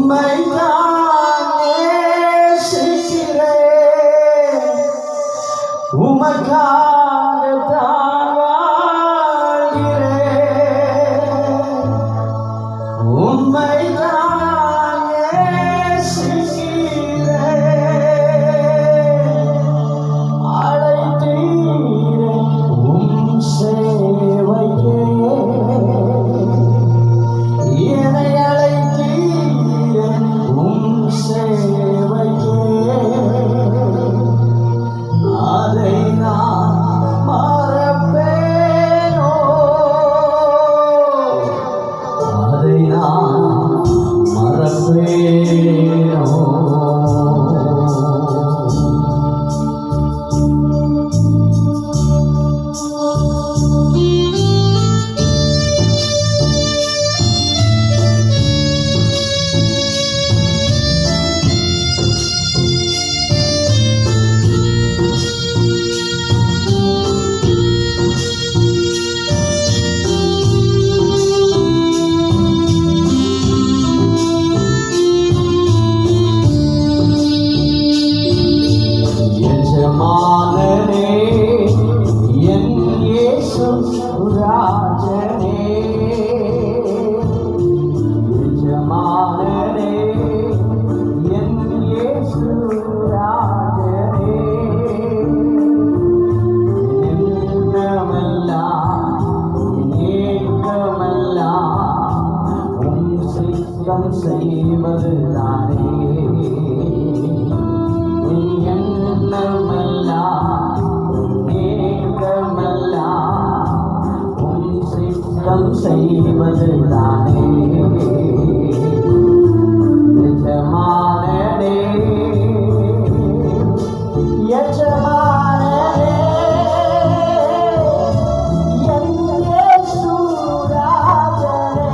உம்மைதான் நேசிக்கிறேன், உமக்காகத்தான் வாழ்கிறேன். உம்மைதான் நேசிக்கிறேன், அழைத்தீரே உம் சேவைக்கே. என்னை அழைத்தீரே உம் சேவைக்கே, அதை நான் மறப்பேனோ, அதை நான் மறப்பேனோ. எஜமானனே என் இயேசு ராஜனே, எஜமானனே என் இயேசு ராஜனே. எண்ணமெல்லாம் ஏக்கமெல்லாம் உம் சித்தம் செய்வதுதானே. செய்வதுதானே எஜமானனே, எஜமானனே என் இயேசு ராஜனே.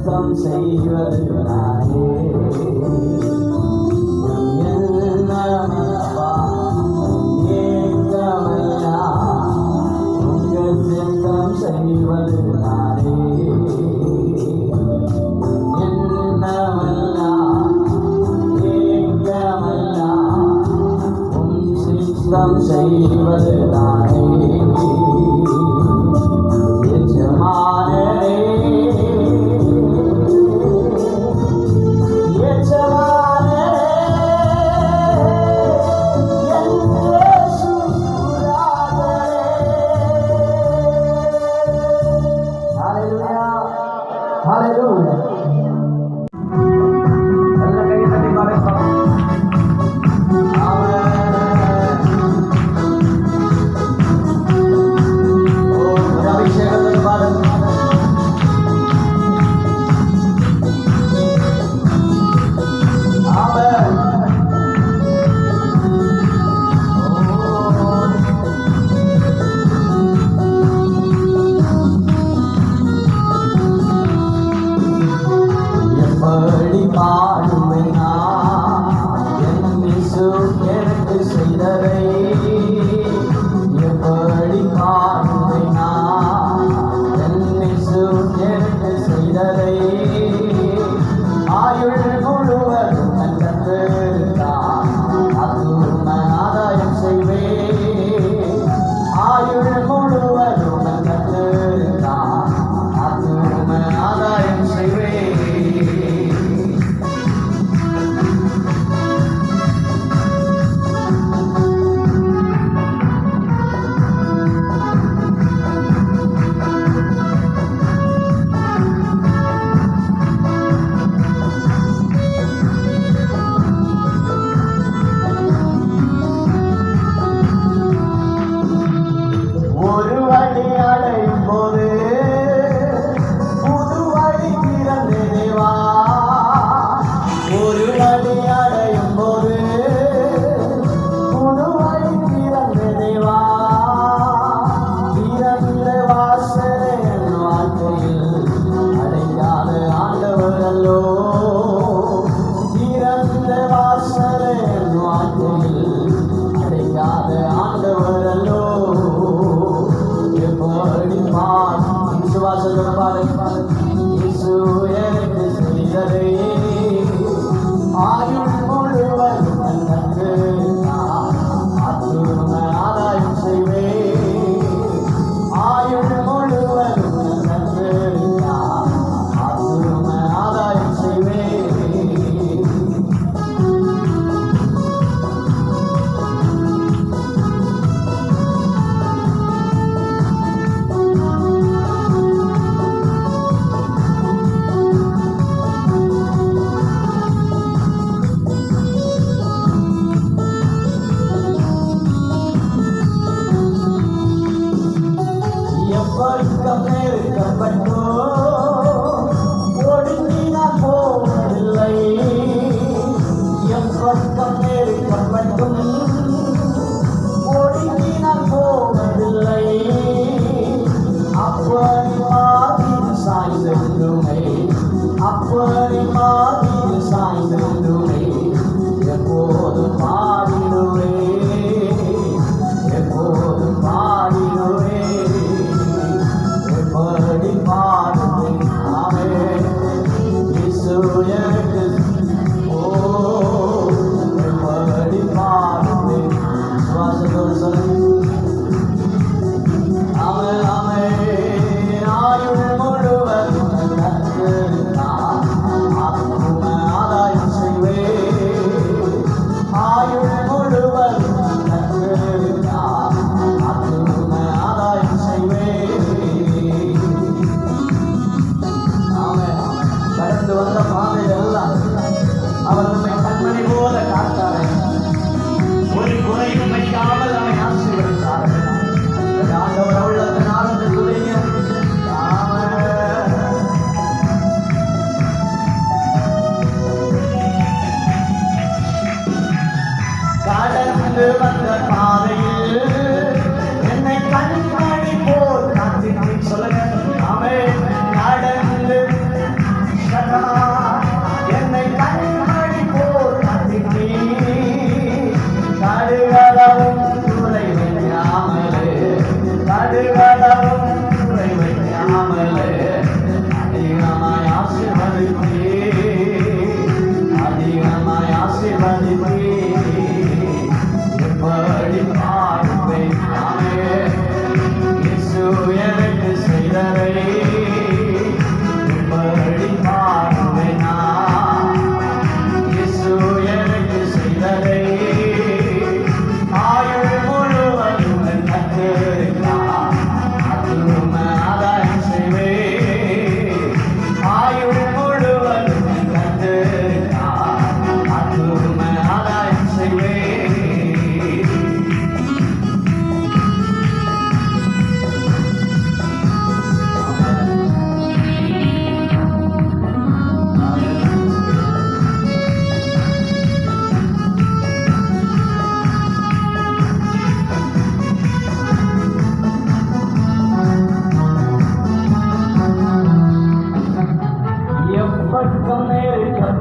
சித்தம் செய்வது நானே. என்னவா ஏக்கமெல்லாம் உங்க சித்தம் செய்வது நானே. என்னவெல்லாம் ஏக்கமெல்லாம் உம் சித்தம் செய்வது நானே.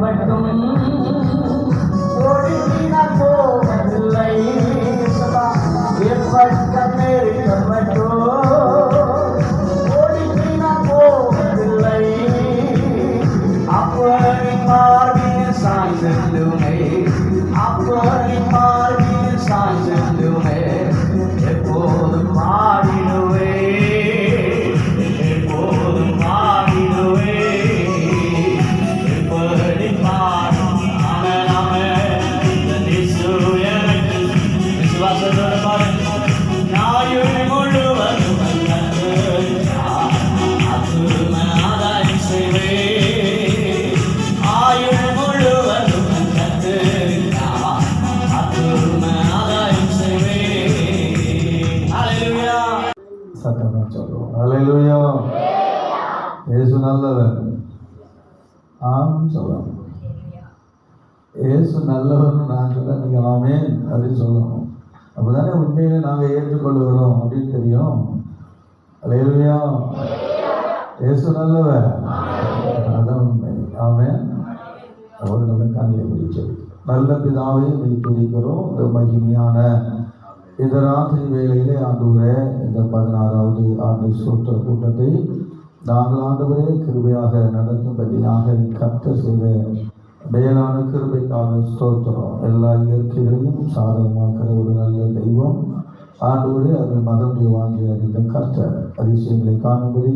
மட்டும் ஓடி நான் போவதில்லை. எப்பட்டம் மட்டும் ஓடி நான் போவதில்லை. அப்படி மார்பில் சாய்ந்துமே, அப்படி மார்பில் சாய்ந்துமே, எப்போதும் மாறிடுவே, எப்போதும் மாறிடுவே. எப்படி மாறும் நாம எனக்கு விசுவாசத்தோட பாருங்க. ஞாயிறு முழுவதும் ஆதாயம் செய்வே, ஆயுள் முழுவதும் ஆதாயம் செய்வே. ஹல்லேலூயா. சத்தமா சொல்லுவோம் ஹல்லேலூயா. இயேசு நல்லவர். ஆமென் சொல்லணும். இயேசு நல்லவர்னு நான் சொல்ல நீங்கள் ஆமென் அப்படின்னு சொல்லணும். அப்போ தானே உண்மையிலே நாங்கள் ஏற்றுக்கொள்ளுகிறோம் அப்படின்னு தெரியும். ஹல்லேலூயா. இயேசு நல்லவர், அதான் உண்மை. ஆமென். அவர்களோட கண்ணிலை பிடிச்சது. நல்ல பிதாவை துதிக்கிறோம். இந்த மகிமையான இந்த ராத்திரி வேளையிலே ஆண்டவரே, இந்த 16வது ஆண்டு ஸ்தோத்திர கூட்டத்தை நாங்கள் ஆண்டவரே கிருபையாக நடத்தும்படியாக கர்த்தர் செய்த மேலான கிருபைக்காக ஸ்தோத்திரம். எல்லா இயற்கைகளையும் சாதகமாக்கிற ஒரு நல்ல தெய்வம் ஆண்டவரே, அதில் மதமுடைய வாங்கி அறிந்த கர்த்தர் அதிசயங்களை காணும்படி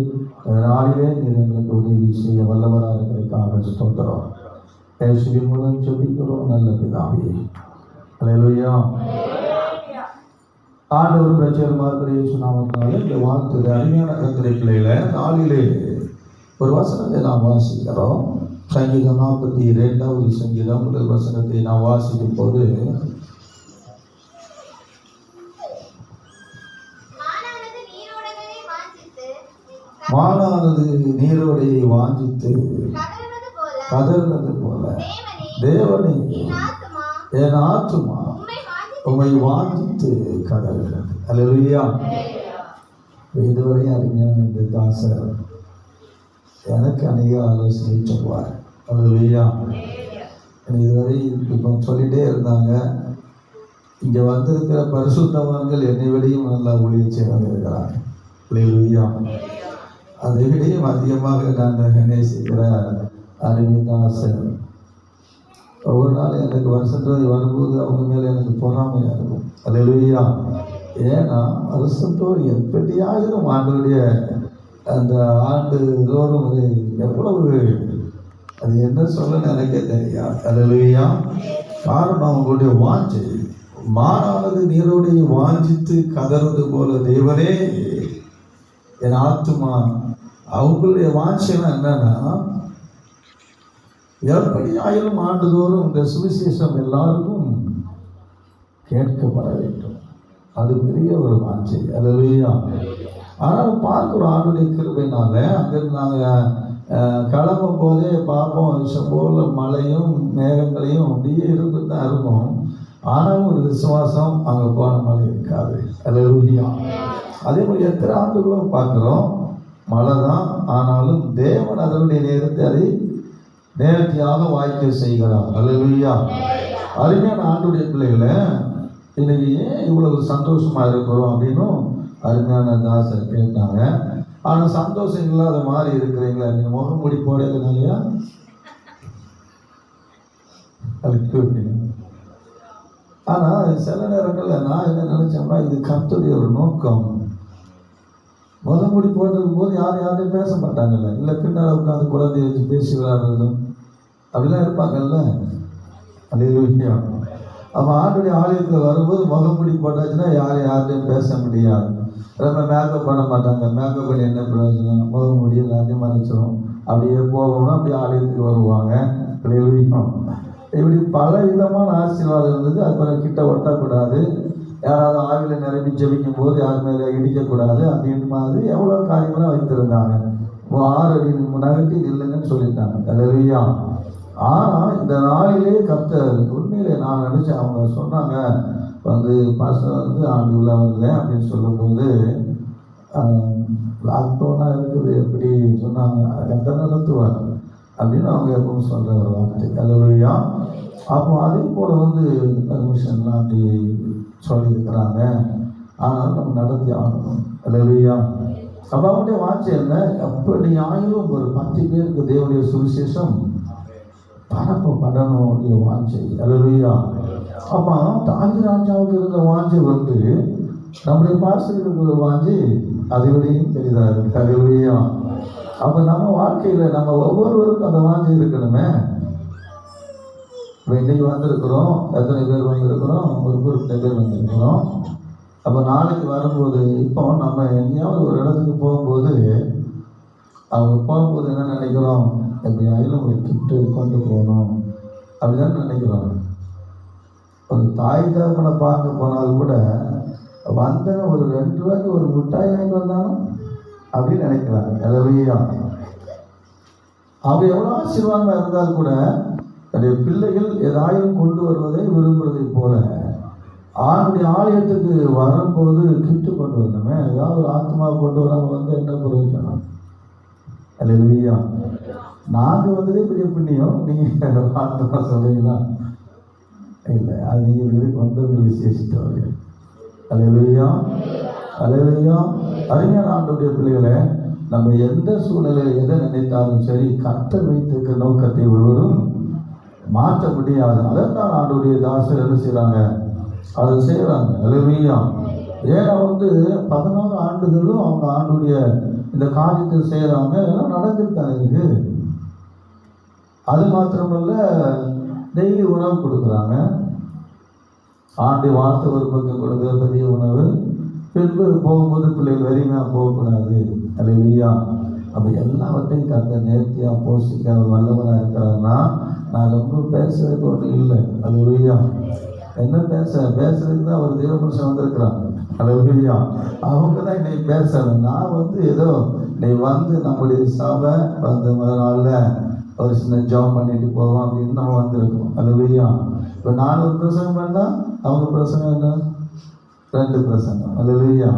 நாளிலே நீர் எங்களுக்கு உதவி செய்ய வல்லவராக இருக்கிறதுக்காக ஸ்தோத்திரம். இயேசுவின் மூலம் ஜெபிக்கிறோம் நல்ல பிதாவே. ஹல்லேலூயா. ஆண்டவர் பிரச்சனை இயேசு நாமத்தினால இந்த வாழ்த்து அருமையான கர்த்தரை பிள்ளையில நாளிலே ஒரு வசனத்தை நாம் வாசிக்கிறோம். சங்கீதம் 42வது சங்கீதம் முதல் வசனத்தை நாம் வாசிக்கும் போது, மானானது நீரோடையை வாஞ்சித்து கதறினது போல தேவனே என் ஆத்துமா உம்மை வாஞ்சித்து கதறுகிறது. ஹல்லேலூயா. இதுவரை அருமையான இந்த தாசர் எனக்கு அநேக ஆலோசனை சொல்வார். ஹல்லேலூயா. இதுவரை இப்போ சொல்லிகிட்டே இருந்தாங்க. இங்கே வந்திருக்கிற பரிசுத்தவான்கள் என்னை விடையும் நல்லா ஊழியர் செய்வாங்க இருக்கிறாங்க. ஹல்லேலூயா. அதை விடையும் அதிகமாக நான் நேசிக்கிற அருமைதாசர். ஒவ்வொரு நாள் எனக்கு வருஷத்தோடு வரும்போது அவங்க மேலே எனக்கு பொறாமையாக இருக்கும். ஹல்லேலூயா. ஏன்னா வருஷத்தோடு எப்படியாயிரும் ஆண்டுடைய அந்த ஆண்டு தோறும் அது எவ்வளவு, அது என்ன சொல்லன்னு எனக்கே தெரியாது. ஹல்லேலூயா. காரணம் அவங்களுடைய வாஞ்சை. மானானது நீரோடைய வாஞ்சித்து கதறது போல தேவனே என் ஆத்துமா. அவங்களுடைய வாஞ்சைலாம் என்னன்னா, எப்படி ஆயிரம் ஆண்டுதோறும் இந்த சுவிசேஷம் எல்லாருக்கும் கேட்கப்பட வேண்டும். அது பெரிய ஒரு வாஞ்சை. ஹல்லேலூயா. ஆனால் பார்க்குறோம் ஆண்டுடைய கிருபையினால அங்கிருந்து நாங்கள் கிளம்பும் போதே பார்ப்போம் போல மழையும் மேகங்களையும் அப்படியே இருந்து தான் இருக்கும். ஆனாலும் ஒரு விசுவாசம் அங்கே போன மழை இருக்காது. ஹல்லேலூயா. அதே மாதிரி எத்தனை ஆண்டுகளும் பார்க்குறோம் மழை தான், ஆனாலும் தேவன் அதனுடைய நேரத்தை அதை நேரடியாக வாய்க்க செய்கிறார். ஹல்லேலூயா. அருமையான ஆண்டுடைய பிள்ளைகளை இன்னைக்கு ஏன் இவ்வளவு சந்தோஷமா இருக்கிறோம் அப்படின்னும் அருமையான தாசர் கேட்டாங்க. ஆனால் சந்தோஷம் இல்லாத மாதிரி இருக்கிறீங்களா? நீங்கள் முகமூடி போடலையா? ஆனால் சில நேரங்களில் நான் என்ன நினைச்சேன்னா, இது கர்த்தருடைய ஒரு நோக்கம். முகமூடி போட்டிருக்கும் போது யாரையும் பேச மாட்டாங்கல்ல, இல்லை பின்னால் உட்காந்து குழந்தைய வச்சு பேசி விளையாடுறதும் அப்படிலாம் இருப்பாங்கல்ல. ஹல்லேலூயா. அவன் ஆண்டுடைய ஆலயத்தில் வரும்போது முகமூடி போட்டாச்சுன்னா யார்கிட்டையும் பேச முடியாது. ரொம்ப மேக்கப் பண்ண மாட்டாங்க. மேக்கப் பண்ணி என்ன பிரயோஜனம்? முகமூடி எல்லாத்தையும் மறைச்சிடும். அப்படியே போகணும், அப்படியே ஆலயத்துக்கு வருவாங்க. ஹல்லேலூயா. இப்படி பல விதமான ஆசீர்வாதம் இருந்தது. அது பிறகு கிட்ட ஒட்டக்கூடாது, யாராவது ஆவியில் நிரம்பி ஜெபிக்கும் போது யார் மேலே இடிக்கக்கூடாது அப்படின்னு மாதிரி எவ்வளோ காரியங்களாம் வைத்திருந்தாங்க. 6 அடி நகட்டி நில்லுங்கன்னு சொல்லிட்டாங்க. ஹல்லேலூயா. ஆனால் இந்த நாளிலே கர்த்தர் உண்மையிலே நான் நினச்சேன். அவங்க சொன்னாங்க வந்து பாஸ்டர் வந்து ஆண்டு விழா வரல அப்படின்னு சொல்லும்போது, லாக்டவுனாக இருக்குது எப்படி சொன்னாங்க. கர்த்தர் நடத்துவார். அப்படின்னு அவங்க எப்பவும் சொல்கிற ஒரு வார்த்தை. அல்லேலூயா. அப்போ அதே போல் பர்மிஷன்லாம் அப்படி சொல்லியிருக்கிறாங்க. ஆனாலும் நம்ம நடத்தி ஆகணும். அல்லேலூயா. அப்போ அவங்களுடைய வாஞ்சை என்ன? எப்படி ஆயிலும் ஒரு 10 பேருக்கு தேவனுடைய சுவிசேஷம் பரப்பப்படணும் வாஞ்சை. அல்லேலூயா. அப்போ தாஜி ராஜாவுக்கு இருந்த வாஞ்சை நம்முடைய பாஸ்டருக்கு ஒரு வாஞ்சை அதை விடையும் பெரிதாக இருக்கு. அல்லேலூயா. அப்போ நம்ம வாழ்க்கையில் நம்ம ஒவ்வொருவருக்கும் அந்த வாஞ்சை இருக்கணுமே. இன்னைக்கு வந்திருக்கிறோம், எத்தனை பேர் வந்திருக்கிறோம்? ஒரு குறிப்பிட்ட பேர் வந்திருக்கிறோம். அப்போ நாளைக்கு வரும்போது இப்போ நம்ம எங்கேயாவது ஒரு இடத்துக்கு போகும்போது அவங்க போகும்போது என்ன நினைக்கிறோம்? எப்படியாயிலும் ஒரு கிஃப்ட்டு கொண்டு போகணும் அப்படிதான் நினைக்கிறோம். ஒரு தாய் தகப்பனை பார்க்க போனால் கூட வந்தவன் ஒரு 2 ரூபாய்க்கு ஒரு மிட்டாய் வாங்கிட்டு வந்தாலும் அப்படின்னு நினைக்கிறாங்க. அல்லேலூயா. அவங்க எவ்வளோ ஆசீர்வாதமாக இருந்தால் கூட தன்னுடைய பிள்ளைகள் ஏதாயும் கொண்டு வருவதை விரும்புவதை போல ஆணுடைய ஆலயத்துக்கு வரும்போது கிஃப்ட் கொண்டு வரணுமே. ஏதாவது ஒரு ஆத்மா கொண்டு வராமல் என்ன பிரயோஜனம்? அல்லேலூயா. நாங்கள் வந்ததே பெரிய புண்ணியம். நீங்கள் ஆத்மா சொல்றீங்களா? இல்லை, அது நீங்கள் வந்தவர்கள் விசேஷித்தவர்கள். அல்லேலூயா. அல்லேலூயா. அருமையான ஆண்டவருடைய பிள்ளைகளை, நம்ம எந்த சூழ்நிலையில் எதை நினைத்தாலும் சரி, கர்த்தர் வைத்திருக்கிற நோக்கத்தை ஒருவரும் மாற்ற முடியாது. அதைத்தான் ஆண்டவருடைய தாசர் என்ன செய்கிறாங்க? அதை செய்கிறாங்க. அல்லேலூயா. ஏன்னா 16 ஆண்டுகளும் அவங்க ஆண்டுடைய இந்த காரியத்தை செய்கிறாங்க. எல்லாம் நடந்துட்டு தான் இருக்கு. அது மாத்திரமல்ல, டெய்லி உணவு கொடுக்குறாங்க. ஆண்டு வார்த்தை ஒரு பக்கம் கொடுக்குற பெரிய உணவு. பின்பு போகும்போது பிள்ளைகள் வறுமையாக போகக்கூடாது. அல்லேலூயா. அப்போ எல்லாவற்றையும் கர்த்தர் நேர்த்தியாக போஷிக்க அவர் வல்லவராக இருக்கிறாருன்னா, நான் ரொம்ப பேசுறதுக்கு ஒன்றும் இல்லை. அல்லேலூயா. என்ன பேசுறதுக்கு தான் ஒரு தேவபுருஷன் வந்திருக்கிறாங்க. அல்லேலூயா. அவங்க தான் இன்னைக்கு பேசுறேன். நான் ஏதோ இன்னைக்கு நம்முடைய சபை முதல் நாளில் ஒரு சின்ன ஜாப் பண்ணிட்டு போவோம் அப்படின்னு நம்ம வந்திருக்கோம். அல்லேலூயா. இப்போ நான் ஒரு பிரசங்கம் பண்ணால் அவங்க பிரசங்கம் என்ன? 2 பிரசங்கம். அல்லேலூயா.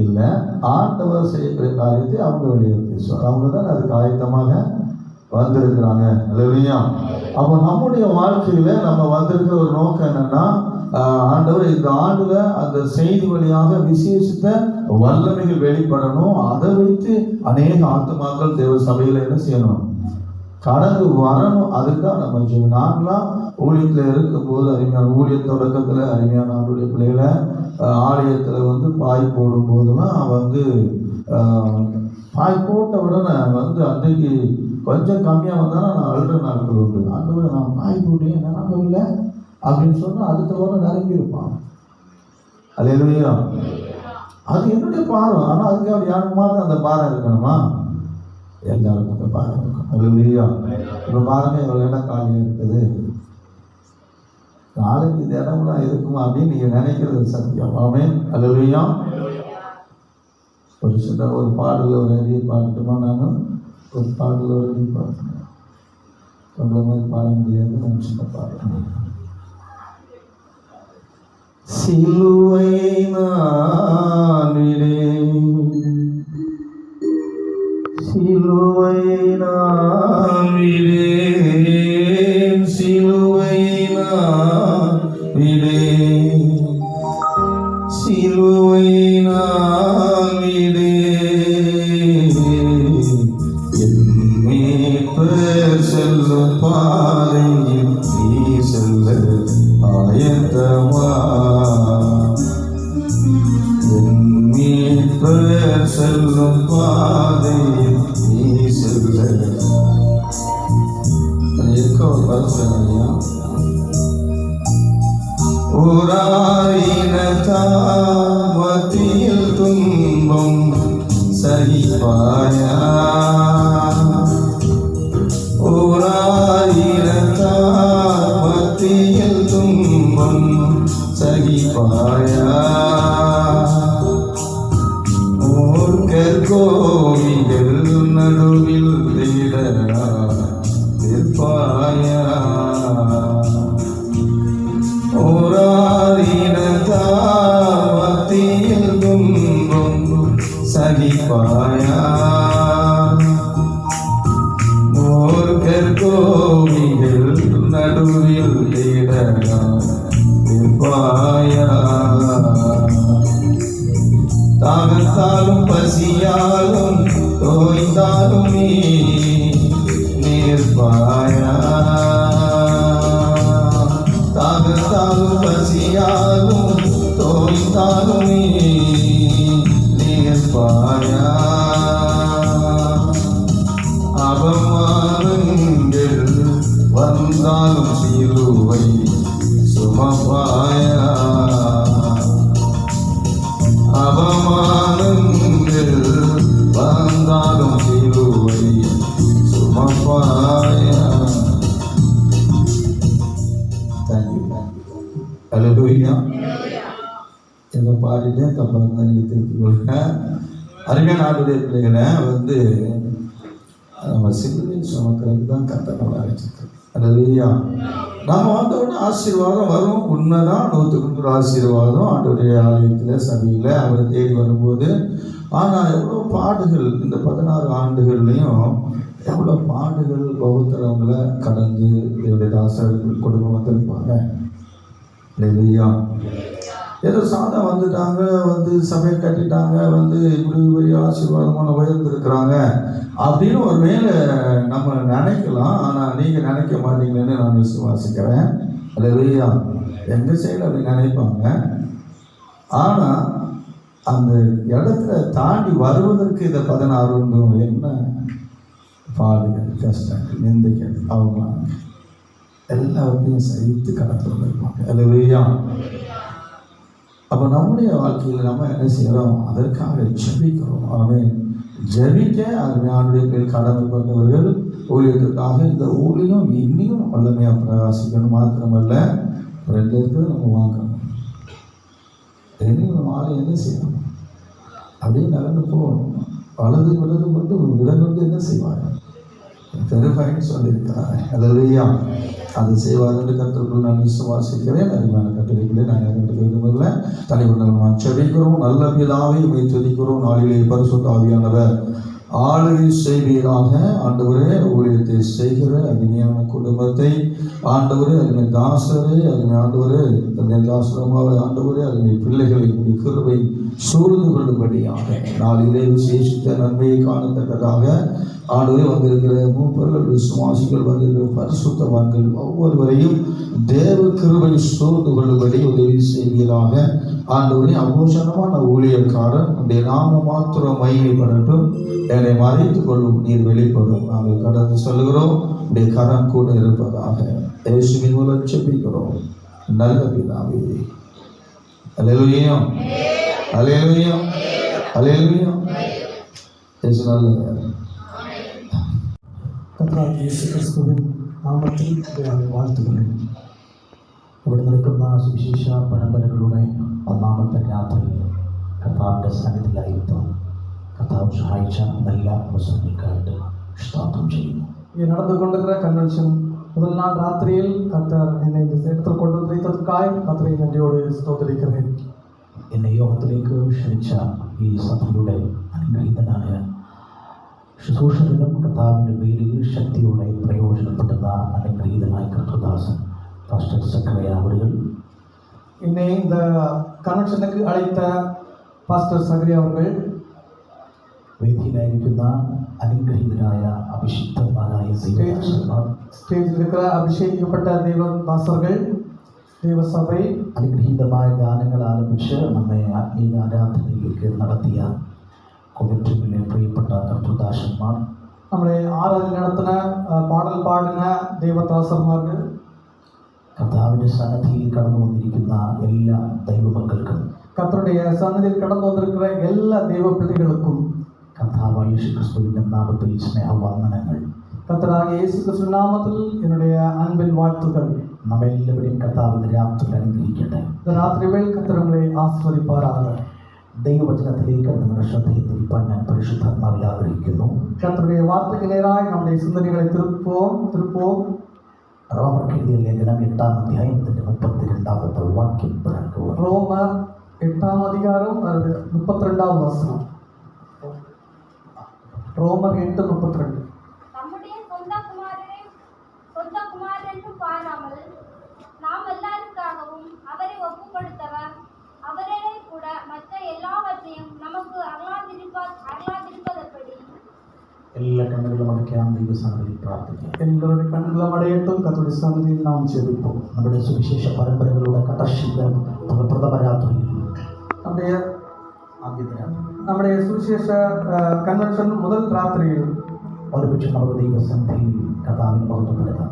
இல்லை, ஆண்டவர் செய்யக்கூடிய காரியத்தை அவங்க வெளியே பேசுவார். அவங்க தான் அதுக்கு ஆயத்தமாக வந்திருக்கிறாங்க. அல்லேலூயா. அப்போ நம்முடைய வாழ்க்கையில நம்ம வந்திருக்கிற ஒரு நோக்கம் என்னன்னா, ஆண்டவர் இந்த ஆண்டுல அந்த செய்தி வழியாக விசேஷித்த வல்லமைகள் வெளிப்படணும். அதை வைத்து அநேக ஆத்துமாக்கள் தேவ சபையில என்ன செய்யணும்? கடந்து வரணும். அதுதான் நம்ம நாங்களாம் ஊழியத்தில் இருக்கும்போது, அருமையான ஊழிய தொடக்கத்தில் அருமையான ஆண்டுடைய பிள்ளைகளை ஆலயத்தில் பாய் போடும் போதெல்லாம் பாய் போட்ட உடனே அன்றைக்கு கொஞ்சம் கம்மியாக வந்தாலும் நான் அழுற நாட்கள் உண்டு. ஆண்டவரை நான் பாய் போட்டேன் நினைக்கவில்லை அப்படின்னு சொன்னால் அடுத்த வாரம் நிரம்பி இருப்பான். அல்லேலூயா. அது என்னுடைய பாரம். ஆனால் அதுக்கு அப்படி யாருக்கு மாதிரி அந்த பாரம் இருக்கணுமா? எல்லாருக்கும் அந்த பாரம் இருக்கும். அல்லேலூயா. இப்போ பாருங்க, இவ்வளோ இடம் காலியாக இருக்குது. நாளைக்கு இந்த இடம்லாம் இருக்குமா அப்படின்னு நீங்கள் நினைக்கிறது சத்தியம். ஆமென். அல்லேலூயா. ஒரு சின்ன ஒரு பாடலில் ஒரு அரிய பாடட்டுமா? நானும் ஒரு பாடலில் ஒரு அரிய பாடணும். உங்களை மாதிரி பாட முடியாது. நான் சின்ன பாடணும். சிலுவை நான் விடேன், சிலுவை நான் விடேன், சிலுவை நான் விடேன், சிலுவை நான் விடேன், என் மீட்பர் செல்லும் பாதையில் நீ செல்ல ஆயத்தமா, என் மீட்பர் செல்லும் பாதையில் நீ செல்ல. இருக்க ஒரு பரிசனையா மத்தியில் துன்பம் சகிப்பாயா, மத்தியில் துன்பம் சகிப்பாயா, மூர்க்கர் கோவிகள் நடுவில் நிற்பாயா, மத்தியில் துன்பம் சகிப்பாயா, கோவிகள் நடுவில் இருப்பாயா. தாகத்தாலும் பசியாலும் தோய்ந்தாலும் நீ நிற்பாயா. தாகத்தாலும் பசியாலும் தோய்ந்தாலும் நீ நிற்பாயா. அவமானங்கள் வந்தாலும் சிலுவை சுமப்பாயா. அவமானங்கள் வந்தாலும் சிலுவை சுமப்பாயா. ஹல்லேலூயா. இதை பாடிட்டு அப்புறம் தான் நீங்கள் திருப்பி கொடுங்க. அருமையான ஆண்டுடைய பிள்ளைகளை நம்ம சிலுவை சுமக்கிறதுக்கு தான் கர்த்தர் அழைச்சிருக்கோம். ஹல்லேலூயா. நம்ம வந்தோடனே ஆசீர்வாதம் வரும். உண்மைதான், 100% ஆசீர்வாதம் ஆண்டுடைய ஆலயத்தில் சபையில் அவரை தேடி வரும்போது. ஆனால் எவ்வளோ பாடுகள் இந்த 16 ஆண்டுகள்லையும் எவ்வளோ பாடுகள் ஒவ்வொருத்தரவங்களை கடந்து என்னுடைய தாசர்கள் குடும்பம் வந்திருப்பாங்க. ஹல்லேலூயா. ஏதோ சாதா வந்துட்டாங்க, சபையை கட்டிட்டாங்க, இப்படி பெரிய ஆசீர்வாதமான உயர்ந்திருக்கிறாங்க அப்படின்னு ஒரு வேளை நம்ம நினைக்கலாம். ஆனால் நீங்கள் நினைக்க மாட்டீங்கன்னு நான் விசுவாசிக்கிறேன். ஹல்லேலூயா. எங்கள் சைடு அப்படி நினைப்பாங்க. ஆனால் அந்த இடத்துல தாண்டி வருவதற்கு இந்த 16 என்ன பாடுகள், கஷ்டங்கள், நிந்தைகள், அவங்க எல்லாத்தையும் சகித்து கடந்து வந்திருப்பாங்க. ஹல்லேலூயா. அப்போ நம்முடைய வாழ்க்கையில் நம்ம என்ன செய்கிறோம்? அதற்காக ஜெபிக்கிறோம். ஆமென். ஜெபிக்க அருமையானுடைய பேர் கடமைப்பட்டவர்கள் ஊழியத்திற்காக இந்த ஊழியம் இன்னும் வல்லமையாக பிரகாசிக்கணும். மாத்திரமல்ல 2 இருக்கிறது நம்ம வாங்கணும். நம்ம ஆளை என்ன செய்யணும்? அப்படியே நடந்து போகணும். வலது மட்டும் விடங்கொண்டு என்ன செய்வாங்க? பெருமைன்னு சொல்லியிருக்கிறாங்க. ஹல்லேலூயா. அது செய்வார் என்று கர்த்தருக்குள் நான் விசுவாசிக்கிறேன். அருமையான கட்டளைகளை நான் விரும்பவில்லை. தலைவர் நாம் செபிக்கிறோம். நல்ல பிதாவை உம்மை துதிக்கிறோம். நாளிலே பரிசுத்த ஆவியானவர் ஆளுகை செய்வீராக. ஆண்டவரே, ஊழியத்தை செய்கிற அருமையான குடும்பத்தை ஆண்டவரே, அருமை தாசரே, அருமை ஆண்டவரே, அருமை தாசரமாக ஆண்டவரே, அருமை பிள்ளைகளை கிருபை சூழ்ந்து கொள்ளும்படியாக நாளிலே விசேஷித்த நன்மையை காணத்தக்கதாக ஆண்டவரே வந்திருக்கிற மூப்பர்கள், விசுவாசிகள், வந்திருக்கிற பரிசுத்தவான்கள் ஒவ்வொருவரையும் தேவ கிருபை சூழ்ந்து கொள்ளும்படி உதவி செய்வீராக. ஆண்டவரே, அபோஷணமான ஊழியக்காரன் உடைய நாம மாத்திரம் மகிமைப்படட்டும். என்னை மறைத்துக் கொள்ளும், நீர் வெளிப்படும். நாங்கள் கடந்து சொல்லுகிறோம். உடைய கரம் கூட இருப்பதாக இயேசுவின் மூலம் ஜெபிக்கிறோம் நல்ல பிதாவே. ஹல்லேலூயா. ஹல்லேலூயா. ஹல்லேலூயா. இயேசு நல்லவர். കർത്താവ് യേശു ക്രിസ്തുവിൻ നാമത്തിൽ വാഴ്ത്തുകളെ. ഇവിടെ നിൽക്കുന്ന സുവിശേഷ പരമ്പരകളുടെ 1ാമത്തെ രാത്രിയിൽ കർത്താവിൻ്റെ സന്നിധിയിലായിരുന്ന കർത്താവ് സഹായിച്ച നല്ല അവസരങ്ങൾക്കായിട്ട് സ്തോത്രം ചെയ്യുന്നു. இங்கே நடந்து கொண்டிருக்கிற கன்வென்ஷன் முதல் நாள் ராத்திரியில் கர்த்தர் என்னை இந்த இடத்தில் கொண்டு வைத்ததற்காக கர்த்தரை நன்றியோடு ஸ்தோத்திரிக்கிறேன். എന്നെ യോഗത്തിലേക്ക് ക്ഷണിച്ച ഈ സഭയുടെ അനുഗ്രഹീതനായ ശുശ്രൂഷകനും കർത്താവിൻ്റെ പേരിൽ ശക്തിയോടെ പ്രയോജനപ്പെടുന്ന അനുഗ്രഹീതനായ കർത്തദാസൻ പാസ്റ്റർ സക്കറിയ അവர்கள், என்னை இந்த கன்வென்ஷனுக்கு அழைத்த பாஸ்டர் சகரியா அவர்கள், വേദിയിലായിരിക്കുന്ന അനുഗ്രഹീതരായ അഭിഷിക്തന്മാരായ ஸ்டேஜில் இருக்கிற அபிஷேகிக்கப்பட்ட தேவதாசர்கள், தேவ சபை, അനുഗ്രഹീതമായ ഗാനങ്ങൾ ആലപിച്ച് നമ്മെ ആത്മീയ ആരാധനയിലേക്ക് നടത്തിയ കൊല്ലറ്റിലെ പ്രിയപ്പെട്ട കർത്തദാസന്മാർ, நம்மளை ஆராதனை நடத்தின பாடல் பாடின தேவதாசர்மார்கள், കർത്താവിൻ്റെ സന്നിധിയിൽ കടന്നു വന്നിരിക്കുന്ന എല്ലാ ദൈവമക്കൾക്കും, கர்த்தருடைய சன்னதியில் கடந்து வந்திருக்கிற எல்லா தெய்வ பிள்ளைகளுக்கும் കർത്താവായ യേശു ക്രിസ്തുവിൻ്റെ നാമത്തിൽ സ്നേഹവന്ദനങ്ങൾ. கர்த்தராகிய இயேசு கிறிஸ்து நாமத்தில் என்னுடைய அன்பின் வாழ்த்துக்கள். നമ്മെല്ലാവരെയും കർത്താവ് രാത്രിയിൽ അനുഗ്രഹിക്കട്ടെ. இந்த ராத்திரி வேளை கர்த்தர் உங்களை ஆசீர்வதிப்பாராக. ദൈവവചനത്തിലേക്ക് നമ്മുടെ ശ്രദ്ധയെ തിരിപ്പാൻ ഞാൻ പരിശുദ്ധാത്മാവിൽ ആഗ്രഹിക്കുന്നു. கர்த்தருடைய வார்த்தைக்கு நேராய் நம்முடைய சிந்தனைகளை திருப்போம். റോമർക്ക് എഴുതിയ ലേഖനം 8-ാം അധ്യായത്തിൻ്റെ 32-ാമത്തെ വാക്യം പറയുക. ரோமர் 8-ஆம் அதிகாரம் 32-வது வசனம். ரோமர் 8:32. சொந்த குமார் என்று பாராமல் நாம் எல்லாருக்காகவும் அவரை ஒப்பு கொடுத்தவர் அவரே கூட மற்ற எல்லாவற்றையும் நமக்கு அருளாதிருப்பதற்படி എല്ലാ കണ്ണുകളും അടയ്ക്കാൻ ദൈവസന്നിധിയിൽ പ്രാർത്ഥിക്കാം. എല്ലാവരുടെ കണ്ണുകളും അടയട്ടും കർത്തരുടെ സന്നിധിയിൽ നാം ജപിപ്പோம். നമ്മുടെ സുവിശേഷ പരമ്പരകളുടെ കടശീലം പ്രഥമ രാത്രിയിൽ നമ്മുടെ സുവിശേഷ കൺവെൻഷൻ മുതൽ രാത്രിയിൽ ഒരുമിച്ച് നമുക്ക് ദൈവസന്നിധിയിൽ കർത്താവിനെ മഹത്വപ്പെടുത്താം.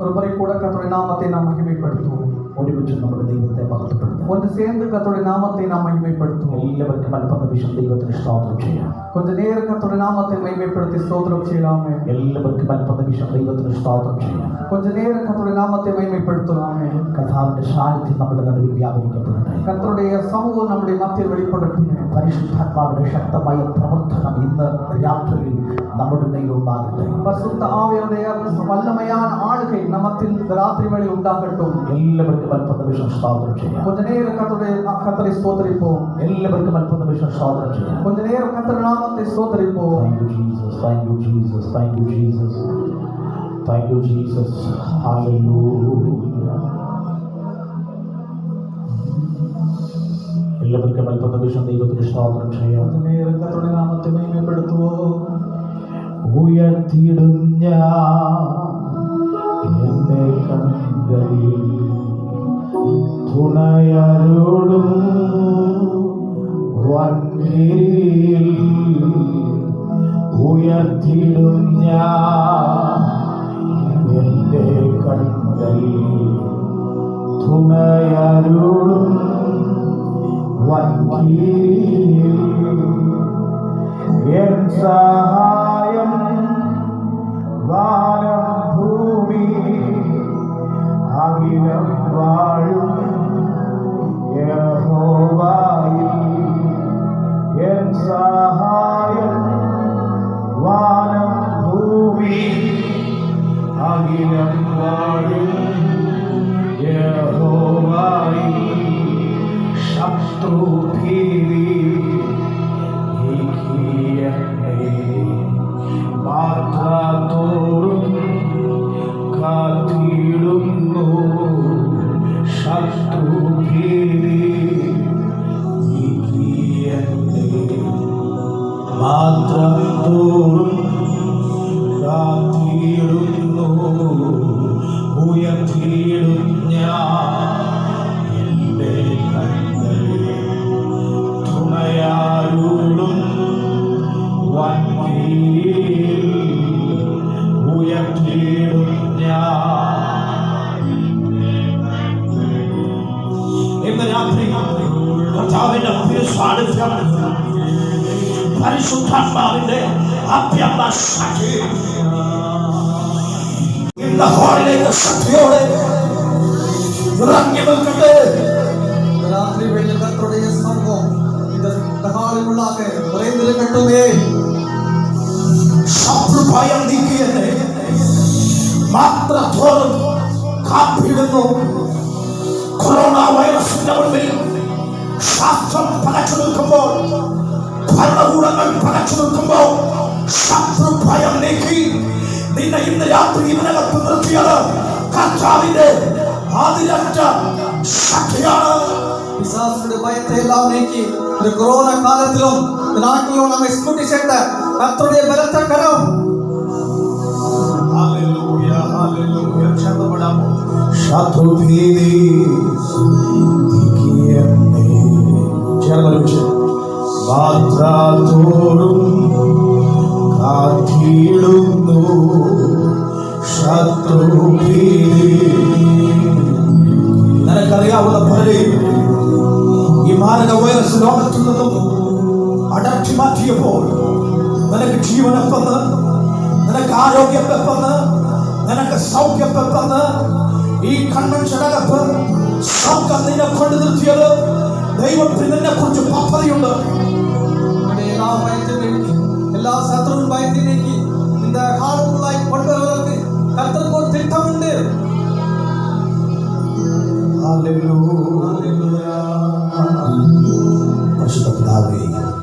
ஒரு முறை கூட கர்த்தருடைய நாமத்தை நாம் மகிமைப்படுத்துவோம். ഒരുമിച്ച് നമ്മുടെ ദൈവത്തെ മഹത്വപ്പെടുത്താം. ஒன்று சேர்ந்து கர்த்தருடைய நாமத்தை நாம் மகிமைப்படுத்துவோம். എല്ലാവർക്കും അല്പം നിമിഷം ദൈവത്തിന് സ്തോത്രം ചെയ്യാം. கொஞ்ச நேரம் கர்த்தருடைய நாமத்தை மகிமைப்படுத்தி ஸ்தோத்திரம் செய்யலாமே. എല്ലാവർക്കും അല്പം നിമിഷം ദൈവത്തിന് സ്തോത്രം ചെയ്യാം. கொஞ்ச நேரம் கர்த்தருடைய நாமத்தை மகிமைப்படுத்தலாமே. കർത്താവിന്റെ സാന്നിധ്യം നമ്മുടെ നടുവിൽ വ്യാപരിക്കപ്പെടട്ടെ. கர்த்தருடைய சமூகம் நம்முடைய மத்தியில் வெளிப்படட்டும். പരിശുദ്ധാത്മാവിന്റെ ശക്തമായ പ്രവർത്തനം ഇന്ന് രാത്രിയിൽ നമ്മുടെ ഇടയിൽ ഉണ്ടാകട്ടെ. பரிசுத்த ஆவியானவருடைய வல்லமையான ஆளுகை நமத்தில் இந்த ராத்திரி வேளையில் உண்டாகட்டும். എല്ലാവർക്കും അല്പം നിമിഷം സ്തോത്രം ചെയ്യാം. கொஞ்ச நேரம் கர்த்தரை ஸ்தோத்திரிப்போம். എല്ലാവർക്കും അല്പം നിമിഷം സ്തോത്രം ചെയ്യാം. கொஞ்ச நேரம் கர்த்தருடைய நாமத்தை ஸ்தோத்திரிப்போம். Thank you Jesus, thank you Jesus, thank you Jesus, thank you Jesus, hallelujah. എല്ലാവർക്കും അല്പം നിമിഷം ദൈവത്തിന് സ്തോത്രം ചെയ്യാം. கொஞ்ச நேரம் கர்த்தருடைய நாமத்தை மகிமைப்படுத்துவோம். ഉയർത്തിടും ഞാൻ എന്നെ കണ്ണുകളിൽ തുണയരുളും വൻകിരിയിൽ ഉയർത്തിടും ഞാൻ എന്റെ കണ്ണുകളിൽ തുണയരുളും വൻകിരിയിൽ എൻ സഹായം വാനം ഭൂമി അഖിലം വാഴും യഹോവയിൽ എൻ സഹായം വാനം ഭൂമി അഖിലം വാഴും യഹോവയിൽ ശത്രുഭീതി മാത്രത്തോറും കാത്തിടുന്നു ശത്രുഭീതി മാത്രത്തോറും കാത്തിടുന്നു ഉയർത്തിയിടും ഞാൻ എൻ്റെ കണ്ണുകൾ തുണയാരുളും ഉയർത്തിയിടും ഞാൻ. ഇന്ന് രാത്രി കർത്താവിന്റെ തിരുസാന്നിധ്യം പരിശുദ്ധാത്മാവിന്റെ അഭ്യർത്ഥന ശക്തി ഇന്ന് ഹോളിലേക്ക് ശക്തിയോടെ ഇറങ്ങി നിൽക്കട്ടെ. ராத்திரி வேளையில் கர்த்தருடைய சமூகம் இந்த காலைக்குள்ளாக நிறைந்திருக்கட்டுமே. ശത്രു ഭയം നീക്കിയെന്നെ മാത്രത്തോളം കാത്തിടുന്നു. കൊറോണ വൈറസിന്റെ മുൻപിൽ ശാസ്ത്രം പകച്ചു നിൽക്കുമ്പോൾ, ഭരണകൂടങ്ങൾ പകച്ചു നിൽക്കുമ്പോൾ ശത്രു ഭയം നീക്കി നിന്നെ ഇന്ന് രാത്രി ഇതിനകത്ത് നിർത്തിയത് കർത്താവിന്റെ അതിരറ്റ ശക്തിയാണ്. பிசாசுடைய பயத்தை எல்லாம் நீக்கி இந்த கொரோனா காலத்திலும் இந்த நாட்டிலும் நம்மை ஸ்கூட்டி சேர்த்த கர்த்தருடைய பலத்த கரம். Hallelujah hallelujah. ശബ്ദപ്പെടാമോ? ശത്രുഭീതി നീക്കിയെന്നെ ചേർന്ന് മാത്രത്തോറും കാത്തിടുന്നു ശത്രുഭീതി. നിനക്കറിയാവുന്ന പലരെയും ഈ മാരക വൈറസ് ലോകത്തിൽ നിന്നും അടർത്തി മാറ്റിയപ്പോൾ നിനക്ക് ജീവനെപ്പെന്ന്, നിനക്ക് ആരോഗ്യപ്പെന്ന്, നിനക്ക് സൗഖ്യപ്പെന്ന് ഈ കൺവെൻഷനകത്ത് സൗഖ്യം നിന്നെ കൊണ്ടു നിർത്തിയത് ദൈവത്തിന് നിന്നെ കുറിച്ച് പദ്ധതിയുണ്ട്. எல்லா பயத்தையும் நீக்கி எல்லா சத்துருவின் பயத்தை நீக்கி இந்த காலத்துள்ளாய் கொண்டு வருவதற்கு கர்த்தருக்கு ஒரு திட்டம் உண்டு.